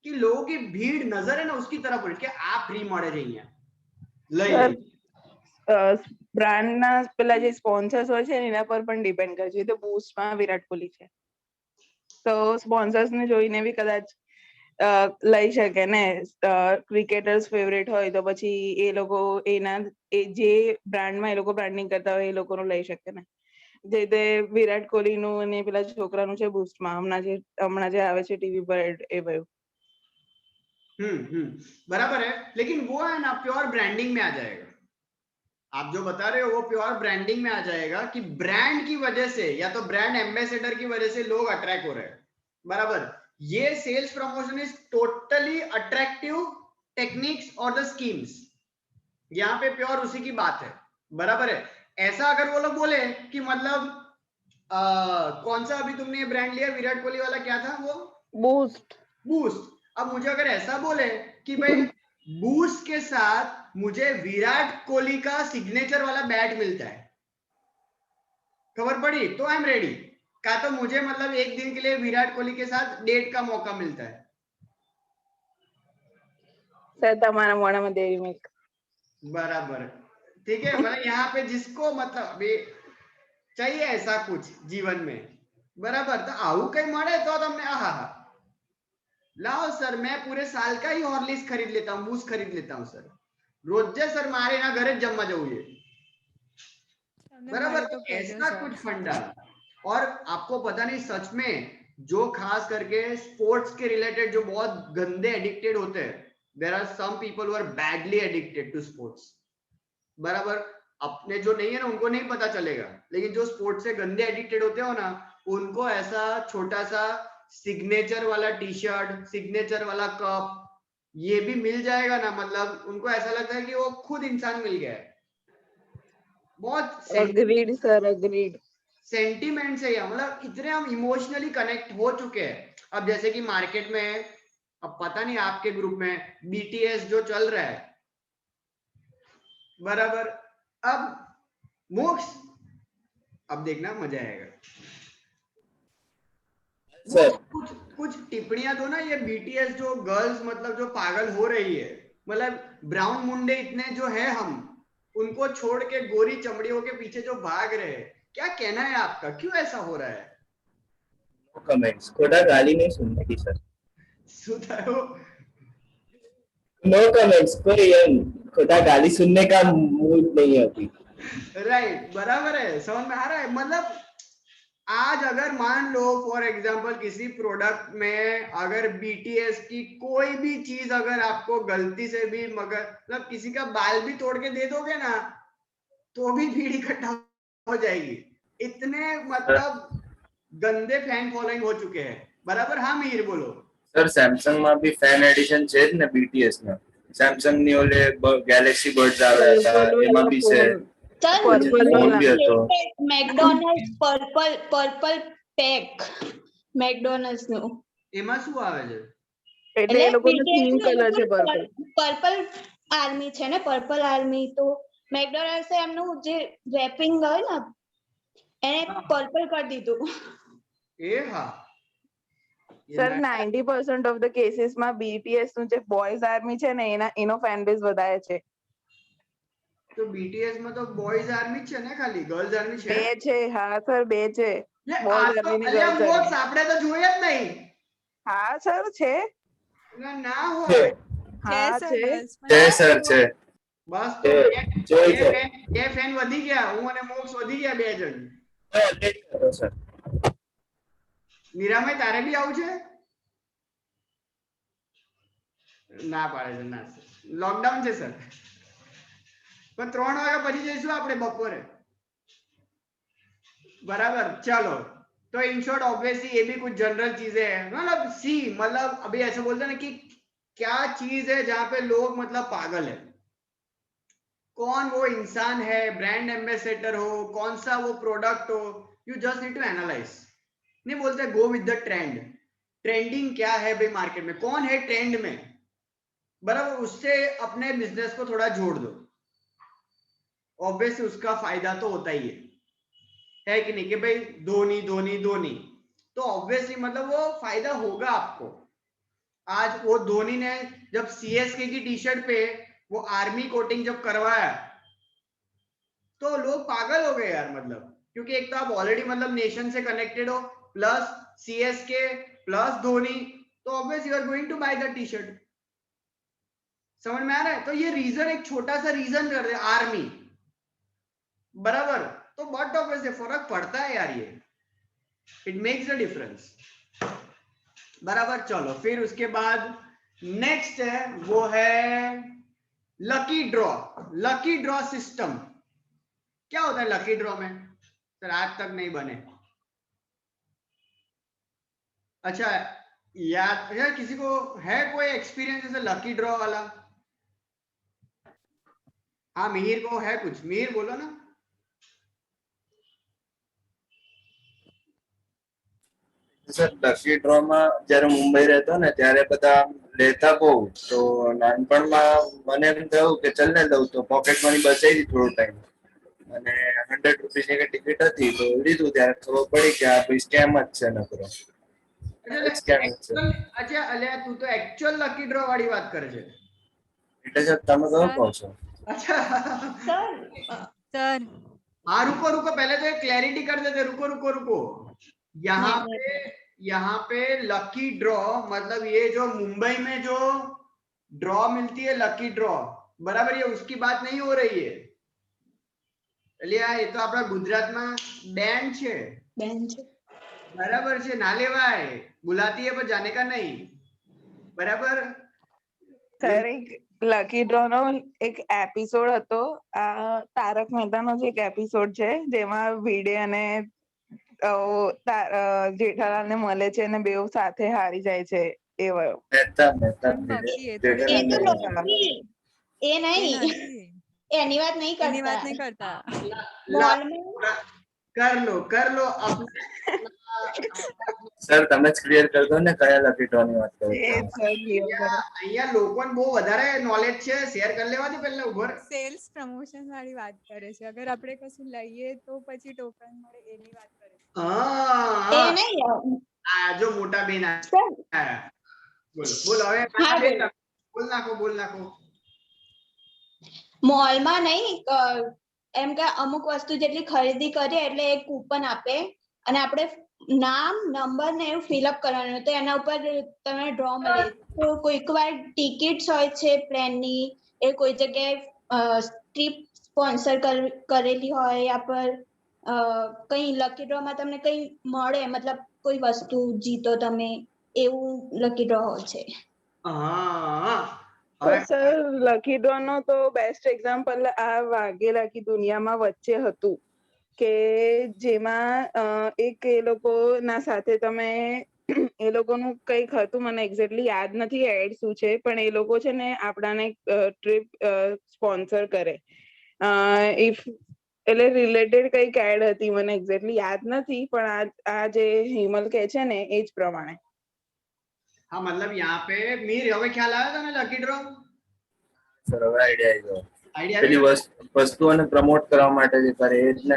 कि लोगों की भीड़ नजर है ना उसकी तरफ पड़े कि आप फ्री મળે છે અહીંયા લઈ લે બ્રાન્ડ ના પેલા જે સ્પોન્સર્સ હોય છે એના પર પણ ડિપેન્ડ કરે છે તો બૂસ્ટમાં વિરાટ કોહલી છે તો સ્પોન્સર્સ ને જોઈને બી કદાચ લઈ શકે ને ક્રિકેટર્સ ફેવરેટ હોય તો પછી એ લોકો એના જે બ્રાન્ડમાં એ લોકો બ્રાન્ડિંગ કરતા હોય એ લોકોનું લઈ શકે ને જે રીતે વિરાટ કોહલીનું અને પેલા છોકરાનું છે બૂસ્ટમાં હમણાં જે આવે છે ટીવી પર એ ભાઈ बराबर है लेकिन वो है ना प्योर ब्रांडिंग में आ जाएगा आप जो बता रहे हो वो प्योर ब्रांडिंग में आ जाएगा कि ब्रांड की वजह से या तो ब्रांड एम्बेसडर की वजह से लोग अट्रैक्ट हो रहे हैं बराबर ये sales promotion is totally attractive techniques और द स्कीम्स यहाँ पे प्योर उसी की बात है बराबर है ऐसा अगर वो लोग बोले कि मतलब कौन सा अभी तुमने ये ब्रांड लिया विराट कोहली वाला क्या था वो बूस्ट अब मुझे अगर ऐसा बोले कि भाई बूस्ट के साथ मुझे विराट कोहली का सिग्नेचर वाला बैट मिलता है खबर पड़ी तो आई एम रेडी का तो मुझे मतलब एक दिन के लिए विराट कोहली के साथ डेट का मौका मिलता है સર તમારા મોઢામાં ડેરી મિલ્ક. बराबर, ठीक है। मतलब यहाँ पे जिसको मतलब अभी चाहिए ऐसा कुछ जीवन में, बराबर, तो आવું कहीं મળે तो તમને आहा लाओ सर, मैं पूरे साल का ही हॉर्लिक्स खरीद लेता हूँ, बूस्ट खरीद लेता हूँ सर, रोजे सर मारे ना घरे जमवा जવું है, बराबर। तो ऐसा कुछ फंडा। और आपको पता नहीं सच में जो खास करके स्पोर्ट्स के रिलेटेड जो बहुत गंदे एडिक्टेड होते हैं, there are some people who are badly addicted to sports, बराबर। अपने जो नहीं है ना उनको नहीं पता चलेगा, लेकिन जो स्पोर्ट्स से गंदे एडिक्टेड होते हो ना, उनको ऐसा छोटा सा सिग्नेचर वाला टी शर्ट, सिग्नेचर वाला कप ये भी मिल जाएगा ना, मतलब उनको ऐसा लगता है कि वो खुद इंसान मिल गया है। बहुत અગ્રીડ સર, અગ્રીડ. सेंटीमेंट से या मतलब इतने हम इमोशनली कनेक्ट हो चुके हैं। अब जैसे कि मार्केट में, अब पता नहीं आपके ग्रुप में बीटीएस जो चल रहा है, बराबर, अब मोक्ष, अब देखना मजा आएगा सर कुछ टिप्पणियां दो ना, ये बीटीएस जो गर्ल्स मतलब जो पागल हो रही है, मतलब ब्राउन मुंडे इतने जो है हम उनको छोड़ के गोरी चमड़ियों के पीछे जो भाग रहे हैं, क्या कहना है आपका, क्यों ऐसा हो रहा है? नो कमेंट्स, खुदा गाली नहीं सुनने की सर, सुधारो। नो कमेंट्स, कोई खुदा गाली सुनने का मूड नहीं है अभी। राइट, बराबर है, समझ में आ रहा है। मतलब आज अगर मान लो फॉर एग्जांपल किसी प्रोडक्ट में अगर बीटीएस की कोई भी चीज अगर आपको गलती से भी मगर मतलब किसी का बाल भी तोड़ के दे दोगे ना, तो भी भीड़ इकट्ठा हो जाएगी। इतने मतलब गंदे फैन फॉलोइंग हो चुके हैं, बराबर। हाँ मीर बोलो। सर सैमसंग में भी फैन एडिशन છે જ ને बीटीएस में, सैमसंग ની ઓલે ગેલેક્સી બર્ડ્સ આવે હતા એમાં બી છે, ફોન બી હતો। મેકડોનલ્ડ્સ પર્પલ પેક મેકડોનલ્ડ્સ નું એમાં શું આવે છે? એટલે એ લોકોનો થીમ કલર છે પર્પલ. પર્પલ આર્મી છે ને, પર્પલ આર્મી, તો મેકડોનલ્ડ્સે એમનું જે રેપિંગ હોય ને એને પર્પલ કરી દીધું। એ હા સર 90% ઓફ ધ કેસીસ માં બીટીએસ નું જે બોયઝ આર્મી છે ને એનો ફેન બેઝ વધારે છે। તો બીટીએસ માં તો બોયઝ આર્મી છે ને, ખાલી ગર્લ્સ આર્મી છે? બે છે, હા સર, બે છે, ये બોયઝ आ तो આર્મી ની अल्યા ગર્લ્સ मोक्ष આર્મી। આપણે તો જોયા જ નહીં। હા સર છે, ના હોય। હા છે। છે સર છે, બસ તો જોઈ છે। એ ફેન વધી ગયા, હું અને મોક્ष વધી ગયા બે જણ। ઓલરેડી હતો સર। મીરાભાઈ તારે બી આવું છે? ના પાડે છે, ના લોકડાઉન છે સર, પણ 3 વાગ્યા પછી જઈશું આપણે બપોરે, बराबर। चलो, तो इन शॉर्ट ऑब्वियसली ये भी कुछ जनरल चीजें हैं, मतलब सी, मतलब अभी ऐसे बोलते हैं ना कि क्या चीज है जहां पे लोग मतलब पागल है, कौन वो इंसान है, ब्रांड एम्बेसडर हो, कौन सा वो प्रोडक्ट हो, you just need to analyse. नहीं बोलते go with the trend, trending क्या है भाई मार्केट में, कौन है ट्रेंड में, बराबर, उससे अपने बिजनेस को थोड़ा जोड़ दो, ऑब्वियसली उसका फायदा तो होता ही है कि नहीं, कि भाई धोनी धोनी धोनी, तो ऑब्वियसली मतलब वो फायदा होगा आपको। आज वो धोनी ने जब सीएसके की टी शर्ट पे वो आर्मी कोटिंग जब करवाया तो लोग पागल हो गए यार, मतलब क्योंकि एक तो आप ऑलरेडी मतलब नेशन से कनेक्टेड हो, प्लस सीएसके प्लस धोनी, तो obviously you are going to buy the T shirt. समझ में आ रहा है? तो ये रीजन एक छोटा सा रीजन कर दे, आर्मी, बराबर, तो बट ऑब्वियसली फर्क पड़ता है यार, ये इट मेक्स अ डिफरेंस, बराबर। चलो फिर उसके बाद नेक्स्ट है वो है lucky draw. Lucky draw system क्या होता है लकी ड्रॉ में? सर आज तक नहीं बने। अच्छा याद है किसी को, है कोई एक्सपीरियंस जैसे लकी ड्रॉ वाला? हाँ मिहिर को है कुछ, मिहिर बोलो ना। સર લકી ડ્રો માં જ્યારે મુંબઈ રહેતો ને ત્યારે બધા લેતા બહુ, તો નાનપણમાં મને એમ થયું કે ચલ ને લઉં, તો પોકેટ મની બચાવી હતી થોડો ટાઈમ, અને 100 રૂપિયાની કે ટિકિટ હતી તો લીધું, ત્યારે ખબર પડી કે આ ભાઈ સ્કેમ જ છે નકરો, સ્કેમ જ છે। अच्छा अलिया तू तो एक्चुअल लकी ड्रॉ वाली बात करे छे? એટલે સર તમે કયો કહો છો? अच्छा સર સર हाँ रुको रुको, पहले तो एक क्लैरिटी कर देते, रुको रुको रुको। यहाँ पे लकी ड्रॉ मतलब ये जो मुंबई में जो ड्रॉ मिलती है लकी ड्रॉ, बराबर, ये उसकी बात नहीं हो रही है। એટલે ये तो આપણા ગુજરાતમાં બેન છે, બેન છે, બરાબર છે, ના લેવાય, बुलाती है पर जाने का नहीं, બરાબર। સર એક લકી ડ્રો નો એક એપિસોડ હતો, આ તારક મહેતાનો જ એક એપિસોડ છે જેમાં ભીડે અને જેઠાલાલ ને મળે છે અને બેઉ સાથે હારી જાય છે, એ વયો. મહેતા મહેતા નથી, એ એ તો જેઠાલાલ નથી, એ એ નહીં, નથી, એની વાત નહીં એની વાત કરતા. નહીં કરતા. મોલમાં कर लो अपना સર તમે જ ક્લિયર કરી દો ને કયા લકી ડ્રો ની વાત કરો એ છો? સર clear કરો. અહીંયા લોકોને બહુ વધારે નોલેજ છે, શેર કરી લેવા દે પહેલા ઉભર। સેલ્સ પ્રમોશન વાળી વાત કરે છે. અગર આપણે કશું લઈએ તો પછી ટોકન મળે એની વાત કરે છે. એ હા નહીં આ જો મોટા બેન સર, આયા, બોલો બોલો હવે હા, બેન, બોલો. બોલ નાખો। મોલમાં નહીં, એમ કે અમુક વસ્તુ જેટલી ખરીદી કરીએ એટલે એક કૂપન આપે અને આપણે નામ નંબર ને એવું ફિલઅપ કરવાનું, તો એના ઉપર તમને ડ્રો મળે। તો કોઈક વાર ટિકિટ્સ હોય છે પ્લેનની, એ કોઈ જગ્યાએ ટ્રીપ સ્પોન્સર કરેલી હોય યા પર કઈ લકી ડ્રો માં તમને કઈ મળે, મતલબ કોઈ વસ્તુ જીતો તમે, એવું લકી ડ્રો હોય છે। હા તો હવે સર લકી ડ્રો નો તો બેસ્ટ એક્ઝામ્પલ આ વાઘેલા કી દુનિયામાં વચ્ચે હતું કે જેમાં એક એ લોકોના સાથે તમે એ લોકોનું કંઈક હતું, મને એક્ઝેક્ટલી યાદ નથી એડ શું છે, પણ એ લોકો છે ને આપણાને ટ્રીપ સ્પોન્સર કરે, ઇફ એટલે રિલેટેડ કંઈક એડ હતી, મને એક્ઝેક્ટલી યાદ નથી, પણ આ જે હિમલ કહે છે ને એ જ પ્રમાણે। हाँ मतलब यहाँ पे मीर હવે ખ્યાલ આવ્યો તને લકી ડ્રો સર હવે આઈડિયા આવી ગયો, આઈડિયા પેલી વસ્તુઓને પ્રમોટ કરવા માટે જે કરે એ જ ને।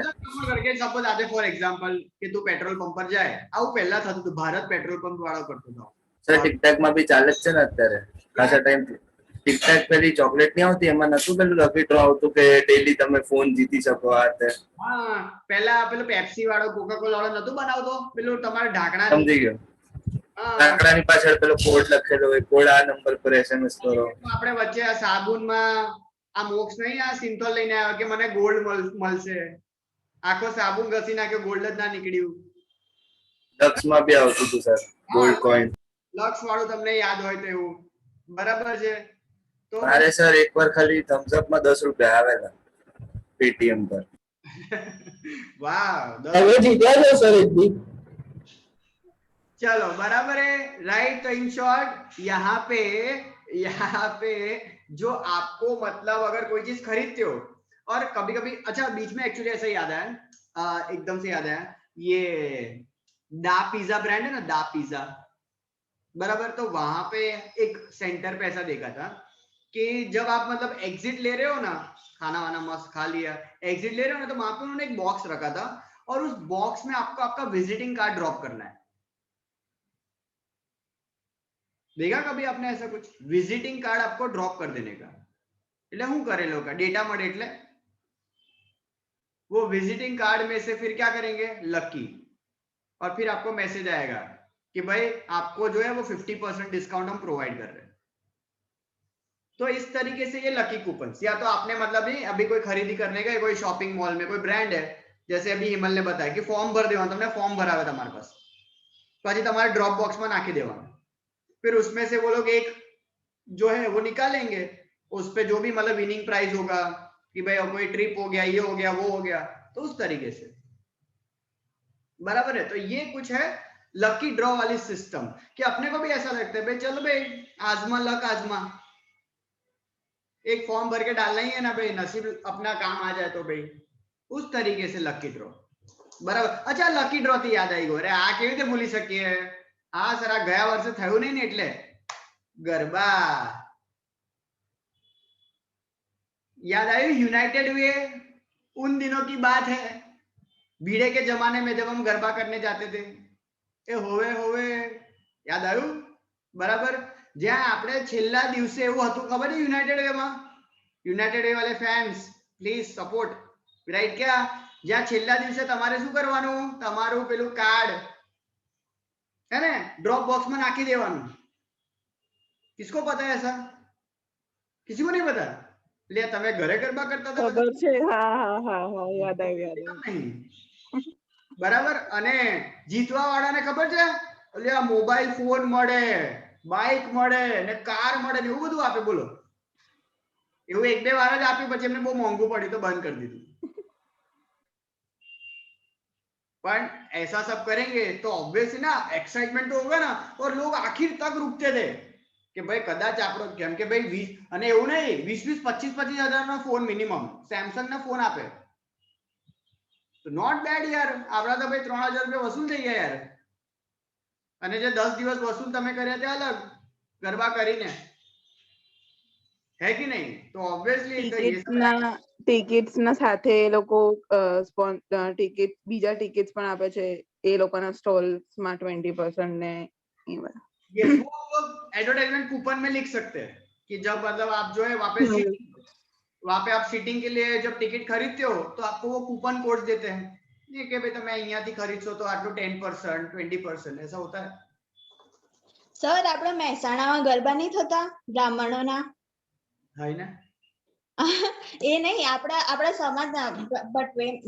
करके सपोज આજે ફોર એક્ઝામ્પલ કે તું પેટ્રોલ પંપ પર જાય, આવું પહેલા થતું હતું, ભારત પેટ્રોલ પંપ વાળો કરતો હતો। સર ટિકટેક માં બી ચાલે જ છે ને અત્યારે ખાસા ટાઈમ થી। ટિકટેક પેલી ચોકલેટ ની આવતી, એમાં નતું પેલું લકી ડ્રો આવતું કે ડેલી તમે ફોન જીતી શકો આ તે? હા પહેલા પેલું પેપ્સી વાળો કોકા કોલા વાળો નતું બનાવતો, પેલું તમારે ઢાંકણા સમજી ગયો, હા આંકડાની પાછળ પેલો કોડ લખેલો હોય, કોડ આ નંબર પર એસએમએસ કરો। આપણે વચ્ચે આ સાબુનમાં આ મોક્ષ નહીં આ સિંથોલ લઈને આવ્યો કે મને ગોલ્ડ મળશે, આખો સાબુન ઘસી નાખ્યો, ગોલ્ડ જ ના નીકળ્યું। ડક્સ માં બી આવતું હતું સર, ગોલ્ડ કોઈન। લક્ષ વાળું તમને યાદ હોય તો એવું, બરાબર છે। તો મારે સર એકવાર ખાલી થમ્સ અપ માં 10 રૂપિયા આવેલા પેટીએમ પર। વાહ હવે જીત્યા છો સર એક દી। चलो बराबर है, राइट। तो इन शॉर्ट यहाँ पे जो आपको मतलब अगर कोई चीज खरीदते हो और कभी कभी, अच्छा बीच में एक्चुअली ऐसा याद आया, एकदम से याद आया, ये दा पिज्जा ब्रांड है ना, दा पिज्जा, बराबर, तो वहां पे एक सेंटर पे ऐसा देखा था कि जब आप मतलब एग्जिट ले रहे हो ना, खाना वाना मस्त खा लिया, एग्जिट ले रहे हो ना, तो वहां पे उन्होंने एक बॉक्स रखा था और उस बॉक्स में आपको आपका विजिटिंग कार्ड ड्रॉप करना है। देखा कभी आपने ऐसा कुछ? विजिटिंग कार्ड आपको ड्रॉप कर देने का, એટલે શું કરે લોકો डेटा મળે એટલે वो विजिटिंग कार्ड में से फिर क्या करेंगे, लकी, और फिर आपको मैसेज आएगा कि भाई आपको जो है वो 50% डिस्काउंट हम प्रोवाइड कर रहे हैं। तो इस तरीके से ये लकी कूपन, या तो आपने मतलब नहीं अभी कोई खरीदी करने का, कोई शॉपिंग मॉल में कोई ब्रांड है, जैसे अभी हिमल ने बताया कि फॉर्म भर देवा, तुमने फॉर्म भरा हुआ तुम्हारे पास, तो आज तुम्हारे ड्रॉप बॉक्स में नाखी देवा, फिर उसमें से वो लोग एक जो है वो निकालेंगे, उस पे जो भी मतलब विनिंग प्राइस होगा कि भाई कोई ट्रिप हो गया, ये हो गया, वो हो गया, तो उस तरीके से, बराबर है। तो ये कुछ है लकी ड्रॉ वाली सिस्टम कि अपने को भी ऐसा लगता है भाई चलो भाई आजमा, लक आजमा, एक फॉर्म भर के डालना ही है ना भाई, नसीब अपना काम आ जाए तो भाई, उस तरीके से लकी ड्रॉ, बराबर। अच्छा लकी ड्रॉ थी याद आई गयो, अरे आ केवी રીતે ભૂલી શકીએ, હા સર આ ગયા વર્ષે થયું નહીં ને એટલે ગરબા याद आयु, यूनाइटेड वे उन दिनों की बात है, भीड़े के जमाने में जब हम गरबा करने जाते थे, ए होवे होवे, याद आयु, बराबर। જ્યાં આપણે છેલ્લા દિવસે એવું હતું ખબર છે યુનાઇટેડ વે માં, યુનાઇટેડ વે વાલે ફેન્સ પ્લીઝ સપોર્ટ રાઈટ, क्या જ્યાં છેલ્લા દિવસે તમારે શું કરવાનું, તમારું પેલું કાર્ડ है ना ड्रॉप बॉक्स में नाखी देवाનું. किसको पता है ऐसा? किसी को नहीं पता? ले તમે ઘરે ગરબા કરતા હતા ખબર છે, હા હા હા હા, યાદ આવ્યું યાદ આવ્યું. નહીં બરાબર. અને જીતવા વાળાને ખબર છે એટલે આ મોબાઈલ ફોન મળે, બાઇક મળે ને કાર મળે ને એવું બધું આપે. બોલો, એવું એક બે વાર જ આપ્યું, પછી એમને બહુ મોંઘું પડ્યું તો બંધ કરી દીધું. पर ऐसा सब करेंगे तो ऑब्वियसली ना एक्साइटमेंट तो होगा ना, और लोग आखिर तक रुकते थे कि भाई कदाच આપણો કેમ કે ભાઈ 20 અને એવું નહીં 20 25 હજાર નો ફોન મિનિમમ સેમસંગ ના ફોન આપે તો નોટ બેડ યાર. આપડા તો ભાઈ 3000 રૂપિયા વસૂલ થઈ ગયા યાર. અને જે 10 દિવસ વસૂલ તમે કર્યા તે અલગ ગરબા કરીને, હે કે નહીં? તો ઓબ્વિયસલી તો ये सब ટિકિટ્સ ના સાથે એ લોકો ટિકિટ બીજા ટિકિટ્સ પણ આપે છે એ લોકોના સ્ટોલ્સ માં 20% ને એ બધા. ये वो एडवर्टाइजमेंट कूपन में लिख सकते हैं कि जब मतलब आप जो है वहाँ पे आप सीटिंग के लिए जब टिकट खरीदते हो तो आपको वो कूपन कोड देते हैं, ये कि भाई તમે અહીંયાથી ખરીદશો તો આટલું 10% 20% ऐसा होता है. સર આપણે મહેસાણામાં ગરબા નહીં થતા બ્રાહ્મણોના? है ना? એ નહીં, આપણા સમાજના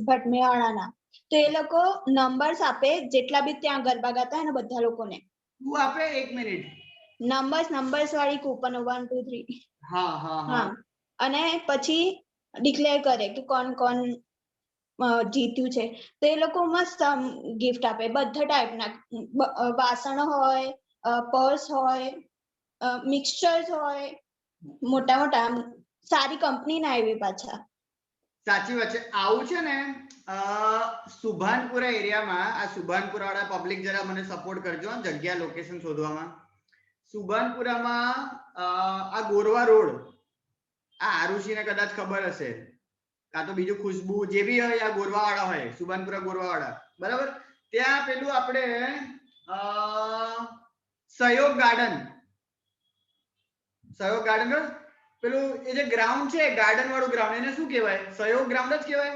ભટમેવાળાના. તો એ લોકો નંબર્સ આપે જેટલા બી ત્યાં ગરબા ગાતા હોય ને બધા લોકોને. वो आपे 1 मिनट નંબર્સ વાળી કૂપન 1 2 3. हाँ हाँ हाँ. અને પછી ડિક્લેર કરે કે કોણ કોણ જીત્યું છે. તો એ લોકો મસ્ત ગિફ્ટ આપે બધા ટાઈપના. વાસણો હોય, પર્સ હોય, મિક્સચર્સ હોય, મોટા મોટા સારી કંપનીના એવી પાછા. સાચી વાત છે. આવું છે ને સુભાનપુરા એરિયામાં, આ સુભાનપુરા વાળા પબ્લિક જરા મને સપોર્ટ કરજો જગ્યા લોકેશન શોધવામાં. સુભાનપુરામાં આ ગોરવા રોડ, આ આરુષિને કદાચ ખબર હશે, કાં તો બીજું ખુશ્બુ જે બી હોય આ ગોરવા વાળા હોય, સુભાનપુરા ગોરવા વાળા બરાબર. ત્યાં પેલું આપણે સહયોગ ગાર્ડન પેલું એ જે ગ્રાઉન્ડ છે ગાર્ડન વાળું ગ્રાઉન્ડ, એને શું કહેવાય? સહયોગ ગ્રાઉન્ડ જ કહેવાય.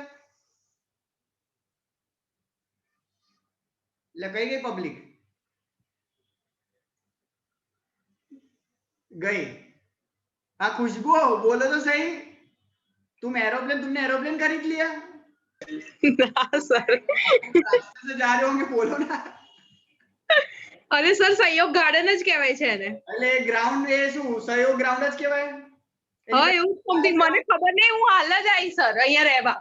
એટલે કઈ ગઈ પબ્લિક गई? हाँ खुशबू बोलो तो सही, तुमने एरोप्लेन खरीद लिया? સર रास्ते से जा रहे होंगे, बोलो ना. અરે સર સહયોગ ગાર્ડન જ કહેવાય છે એને. એટલે ગ્રાઉન્ડ એ શું સહયોગ ગ્રાઉન્ડ જ કહેવાય? હા એવું સમથિંગ મને ખબર નહીં, હું હાલ જ આવી સર અહીંયા રહેવા.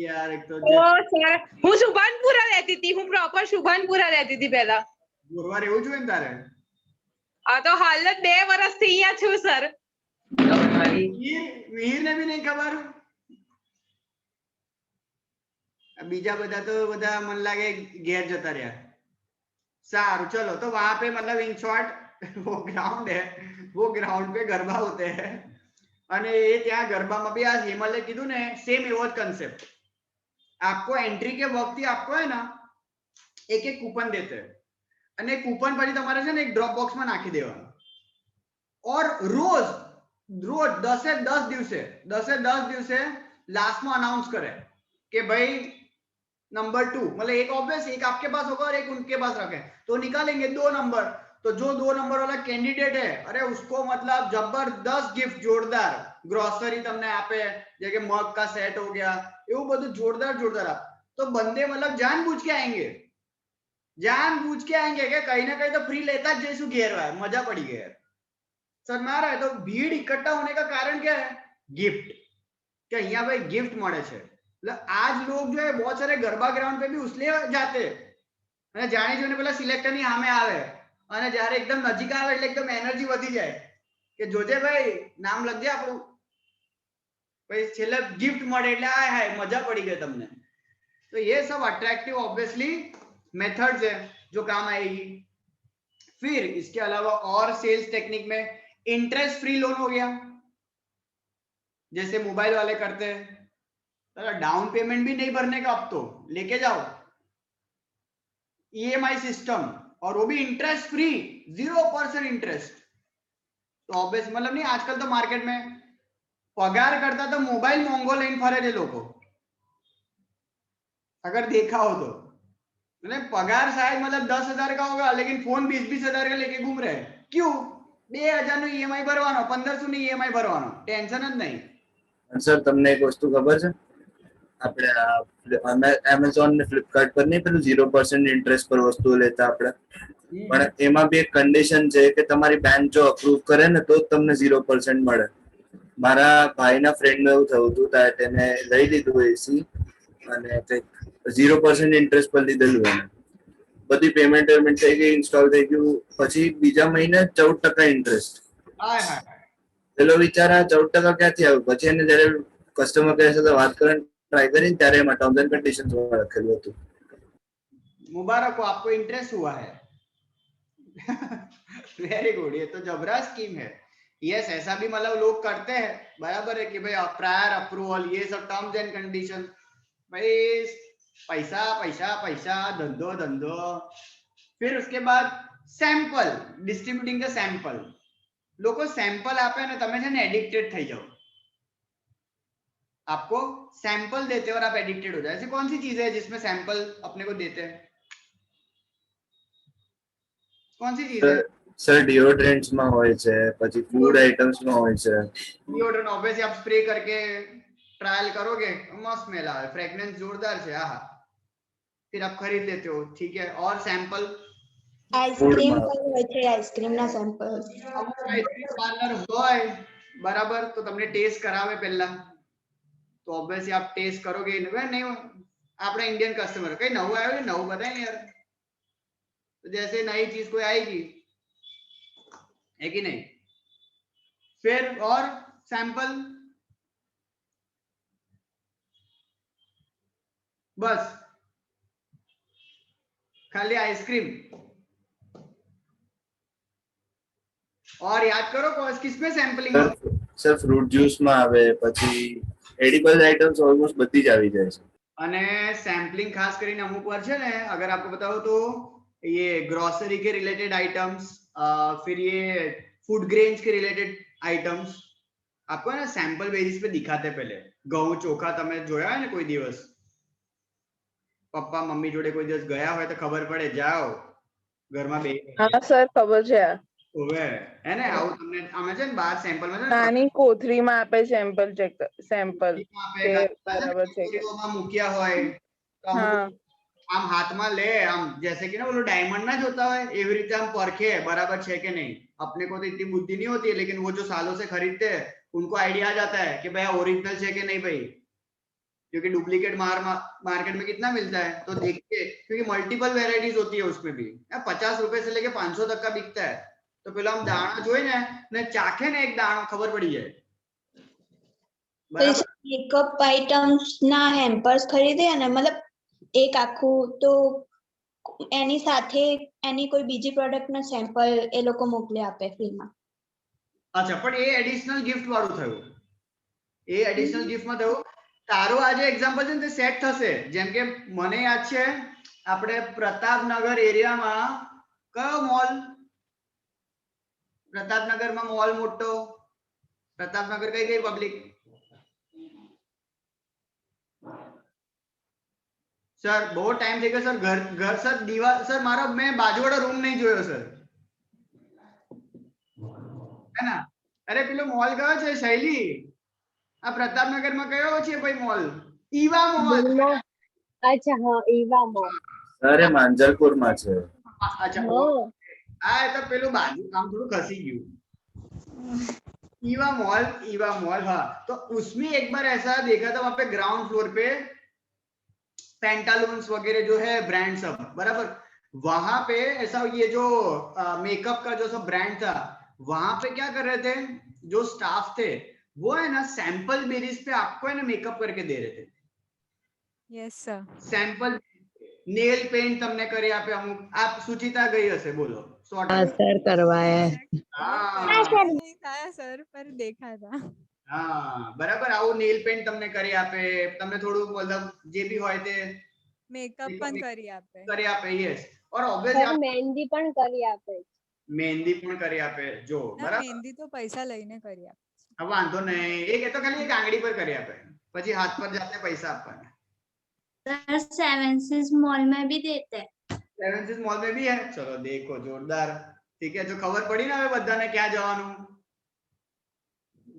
યાર એક તો ઓ સર હું સુભાનપુરા રહેતી હતી, હું પ્રોપર સુભાનપુરા રહેતી હતી પહેલા. ગુરવાર એવું જોઈએ ને તારે? આ તો હાલ જ 2 વર્ષથી અહીંયા છું સર. મિહિરને બી નહીં ખબર? બીજા બધા તો બધા મને લાગે ઘેર જતા રહ્યા. सारू चलो, तो वहां पे मतलब इन शॉर्ट वो ग्राउंड है, वो ग्राउंड पे गरबा होते हैं. અને એ ત્યાં ગરબામાં બી આ હિમલે કીધું ને સેમ એવો જ કન્સેપ્ટ. आपको एंट्री के वक्त ही आपको है ना एक एक कूपन देते हैं અને કૂપન પછી તમારે છે ને એક ડ્રોપ બોક્સ માં નાખી દેવાનું. और रोज 10 દિવસે लास्ट में अनाउंस करे कि भाई नंबर 2, मतलब एक ऑब्वियस एक आपके पास होगा और एक उनके पास रखे तो निकालेंगे 2 नंबर. तो जो 2 नंबर वाला कैंडिडेट है अरे उसको मतलब जबरदस्त गिफ्ट जोरदार ग्रोसरी तमने आपे, जैसे मग का सेट हो गया, એવું બધું જોરદાર आप. तो बंदे मतलब जानबूझ के आएंगे कि कहीं ना कहीं तो फ्री लेता જ जैसू घेर रहा है, मजा पड़ी गया सर मारा है. तो भीड़ इकट्ठा होने का कारण क्या है? गिफ्ट, कि અહીંયા भाई गिफ्ट મળે છે. आज लोग जो है बहुत सारे गरबा ग्राउंड पे भी उसलिए जाते અને જાણી જોઈને પેલા સિલેક્ટર ની સામે આવે અને જ્યારે એકદમ નજીક આવે એટલે એકદમ એનર્જી વધી જાય કે જોજે ભાઈ નામ લખજે આપણું, ભાઈ છેલ્લે ગિફ્ટ મળે એટલે આય હાય મજા પડી ગઈ તમને. तो ये सब अट्रैक्टिव ऑब्वियसली मेथड्स है जो काम आएगी. फिर इसके अलावा और सेल्स टेक्निक में इंटरेस्ट फ्री लोन हो गया, जैसे मोबाइल वाले करते हैं. डाउन पेमेंट भी नहीं भरने का, अब तो लेके जाओ ईएमआई सिस्टम. और वो भी इंटरेस्ट फ्री, 0% इंटरेस्ट। तो ऑब्वियस मतलब नहीं, आजकल तो मार्केट में पगार करता तो मोबाइल मोंगो लઈને ફરે છે લોકો, अगर देखा हो तो। मतलब पगार शायद मतलब 10,000 का होगा, लेकिन फोन 20,000 का लेके घूम रहे हैं। क्यों? 2,000 નું ईएमआई ભરવાનો, 1,500 નું ईएमआई ભરવાનો, ટેન્શન જ નહીં। સર તમને એક વસ્તુ ખબર છે, આપણે એમેઝોન ને ફ્લિપકાર્ટ પર નહીં પેલું 0% ઇન્ટરેસ્ટ પર વસ્તુઓ લેતા આપણે, પણ એમાં બી એક કન્ડિશન છે કે તમારી બેંક જો અપ્રૂવ કરે ને તો જ તમને 0% મળે। મારા ભાઈના ફ્રેન્ડને એવું થયું હતું, ત્યારે તેને લઈ લીધું એસી અને કંઈક 0% ઇન્ટરેસ્ટ પર લીધેલું એને, બધી પેમેન્ટ થઈ ગઈ, ઇન્સ્ટોલ થઈ ગયું, પછી બીજા મહિને 14% ઇન્ટરેસ્ટ। હાય હાય, પેલો વિચારા 14% ક્યાંથી આવ્યું? પછી એને જયારે કસ્ટમર કેર સાથે વાત કરીને ટ્રાય કરીને ત્યારે એમાં ટર્મ્સ એન્ડ કન્ડિશન્સ લખેલું હતું। मुबारक हो, आपको इंटरेस्ट हुआ है। वेरी गुड, ये तो जबरा स्कीम है। यस, ऐसा भी मतलब लोग करते हैं, बराबर है कि भाई प्रायर अप्रूवल, ये सब टर्म्स एंड कंडीशन, भाई पैसा पैसा पैसा, धंधो धंधो। फिर उसके बाद सैंपल डिस्ट्रीब्यूटिंग का सैंपल, लोग सैंपल आपे ने तमे छे ने एडिक्टेड થઈ જાઓ। आपको सैंपल देते हैं और आप एडिक्टेड हो जाए। ऐसी कौन सी चीज है जिसमें सैंपल अपने को देते हैं? कौन सी चीज है? સર ડિઓડ્રેન્ટ્સ માં હોય છે, પછી ફૂડ આઇટમ્સ માં હોય છે। डिओड्रेंट ऑब्वियसली आप स्प्रे करके ट्रायल करोगे, मस्त स्मेल आए, फ्रेग्रेंस जोरदार है, आहा, फिर आप खरीद लेते हो, ठीक है। और सैंपल આઈસ્ક્રીમ પર હોય છે, આઈસ્ક્રીમ ના સેમ્પલ। આઈસ્ક્રીમ પાર્લર હોય, બરાબર, તો તમને ટેસ્ટ કરાવે પહેલા, तो ऑब्वियसली आप टेस्ट करोगे नहीं। अपना इंडियन कस्टमर कहीं नવું આવ્યું, નવું बताए यार, तो जैसे नई चीज कोई आएगी, है कि नहीं। फिर और सैंपल, बस खाली आइसक्रीम। और याद करो किसमें सैंपलिंग होती है? સર ફ્રૂટ જ્યુસ માં આવે, પછી એડિબલ આઇટમ્સ ઓલમોસ્ટ બધી જ આવી જાય છે। અને सैंपलिंग खास કરીને અમુક વાર છે ને, अगर आपको बताओ तो ये ग्रोसरी के रिलेटेड आइटम्स, फिर ये फूड ग्रेन्स के रिलेटेड आइटम्स आपको है ना सैंपल बेसिस पे दिखाते। पहले ઘઉં ચોખા તમે જોયા હોય ને કોઈ દિવસ, પપ્પા મમ્મી જોડે કોઈ દિવસ ગયા હોય તો ખબર પડે, જાઓ ઘરમાં બે હા સર ખબર છે આ। હોવે, હે ને આવું તમને અમે છે ને બાર સેમ્પલ માં છે ને નાની કોથળીમાં આપે સેમ્પલ ચેક સેમ્પલ આપે, કે બરાબર બરાબર છે કે કોથળીઓમાં મૂક્યા હોય તો હા આમ હાથમાં ले, આમ जैसे कि ना वो डायमंड ना जो होता है, एवी रीते हम परखे बराबर है कि नहीं। अपने को तो इतनी बुद्धि नहीं होती है, लेकिन वो जो सालों से खरीदते हैं उनको आइडिया आ जाता है कि भाई ओरिजिनल है कि नहीं भाई, क्योंकि डुप्लीकेट मार्केट में कितना मिलता है, तो देख के, क्योंकि मल्टीपल वेराइटीज होती है उसमें भी, 50 रुपए से लेके 500 तक का बिकता है। तो पहले हम दाना જોઈ ને ચાખે ને, એક દાણો ખબર પડી જાય, બરાબર। મેકઅપ આઇટમ્સ ના હેમ્પર્સ ખરીદે અને મતલબ એક આખું, તો એની સાથે એની કોઈ બીજી પ્રોડક્ટ ના સેમ્પલ એ લોકો મોકલી આપે ફ્રીમાં। અચ્છા, પણ એ એડિશનલ ગિફ્ટ વાળું થયું, એ એડિશનલ ગિફ્ટ માં થયું। તારો આજે એક્ઝામ્પલ છે ને તે સેટ થશે। જેમ કે મને યાદ છે, આપણે પ્રતાપનગર એરિયામાં કયો મોલ, પ્રતાપનગરમાં મોલ મોટો, પ્રતાપનગર કઈ કઈ પબ્લિક सर बहुत टाइम થઈ ગયો સર, घर सर दीवार सर मारा, मैं बाजूवाળો रूम नहीं જોયો सर, है ना। अरे પેલો મોલ કયો છે શૈલી, આ પ્રતાપનગરમાં કયો છે ભાઈ મોલ? Eva mall. અચ્છા હા, ઈવા મોલ। અરે માંજલપુર માં છે। अच्छा આ તો પેલું બાજુ કામ થોડું ખસી ગયું। ईवा मॉल, हाँ। तो उसमें एक बार ऐसा देखा था, वहां पे ग्राउंड फ्लोर पे पैंटालून्स वगैरह जो है ब्रांड सब, बराबर, वहां पे ऐसा ये जो मेकअप का जो सब ब्रांड था, वहां पे क्या कर रहे थे जो स्टाफ थे, वो है ना सैंपल बेसिस पे आपको है ना मेकअप करके दे रहे थे। Yes sir. Sample nail paint તમને કરી આપે અમુક, આપ સુચિતા ગઈ હશે, બોલો 100%। सर करवाया है। नहीं था सर, पर देखा था। હા બરાબર, આવું નેલ પેન્ટ તમને કરી આપે, તમને થોડું મતલબ જે બી હોય તે મેકઅપ પણ કરી આપે। કરી આપે, યસ। और ऑब्वियसली સર મહેંદી પણ કરી આપે છે. મહેંદી પણ કરી આપે જો ના બરાબર મહેંદી તો પૈસા લઈને કરી આપે. હવે વાંધો નહીં એ તો ખાલી એક આંગળી પર કરી આપે પછી હાથ પર જાતે પૈસા આપવાના सर सेवन सीज मॉल में भी देते हैं. सेवन सीज मॉल में भी है चलो देखो जोरदार ठीक है जो खबर पड़ी ना હવે બધાને ક્યાં જવાનું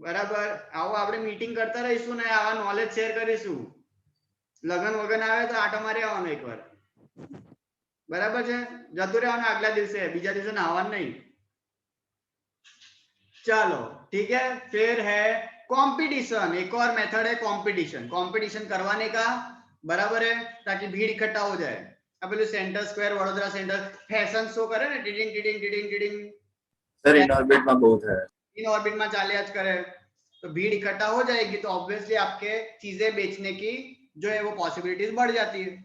બરાબર આવો આપણે મીટિંગ કરતા રહીશું ને આવા નોલેજ શેર કરીશું લગન વગન આવે તો આટો મારી આવવાનો એકવાર બરાબર છે જતું રહેવાનું આગલા દિવસે બીજા દિવસે નહાવાનું નહીં चलो ठीक है फिर है कंपटीशन एक और मेथड है कंपटीशन करवाने का बराबर है ताकि भीड़ इकट्ठा हो जाए अब पेलू centre square Vadodara centre fashion show करे ने टिडिंग टिडिंग टिडिंग टिडिंग सर इन ऑर्बिट में बहुत है इन ऑर्बिट में चालिया ज करे तो भीड़ इकट्ठा हो जाएगी तो ऑब्वियसली आपके चीजें बेचने की जो है वो पॉसिबिलिटीज बढ़ जाती है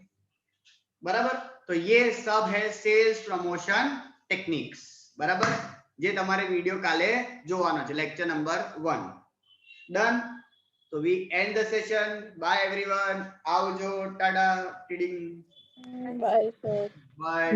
बराबर तो ये सब है सेल्स प्रमोशन टेक्निक्स बराबर જે તમારે વિડિયો કાલે જોવાનો છે લેક્ચર નંબર 1 ડન તો we end the session bye everyone આવજો ટાટા ટીડિંગ બાય સર. બાય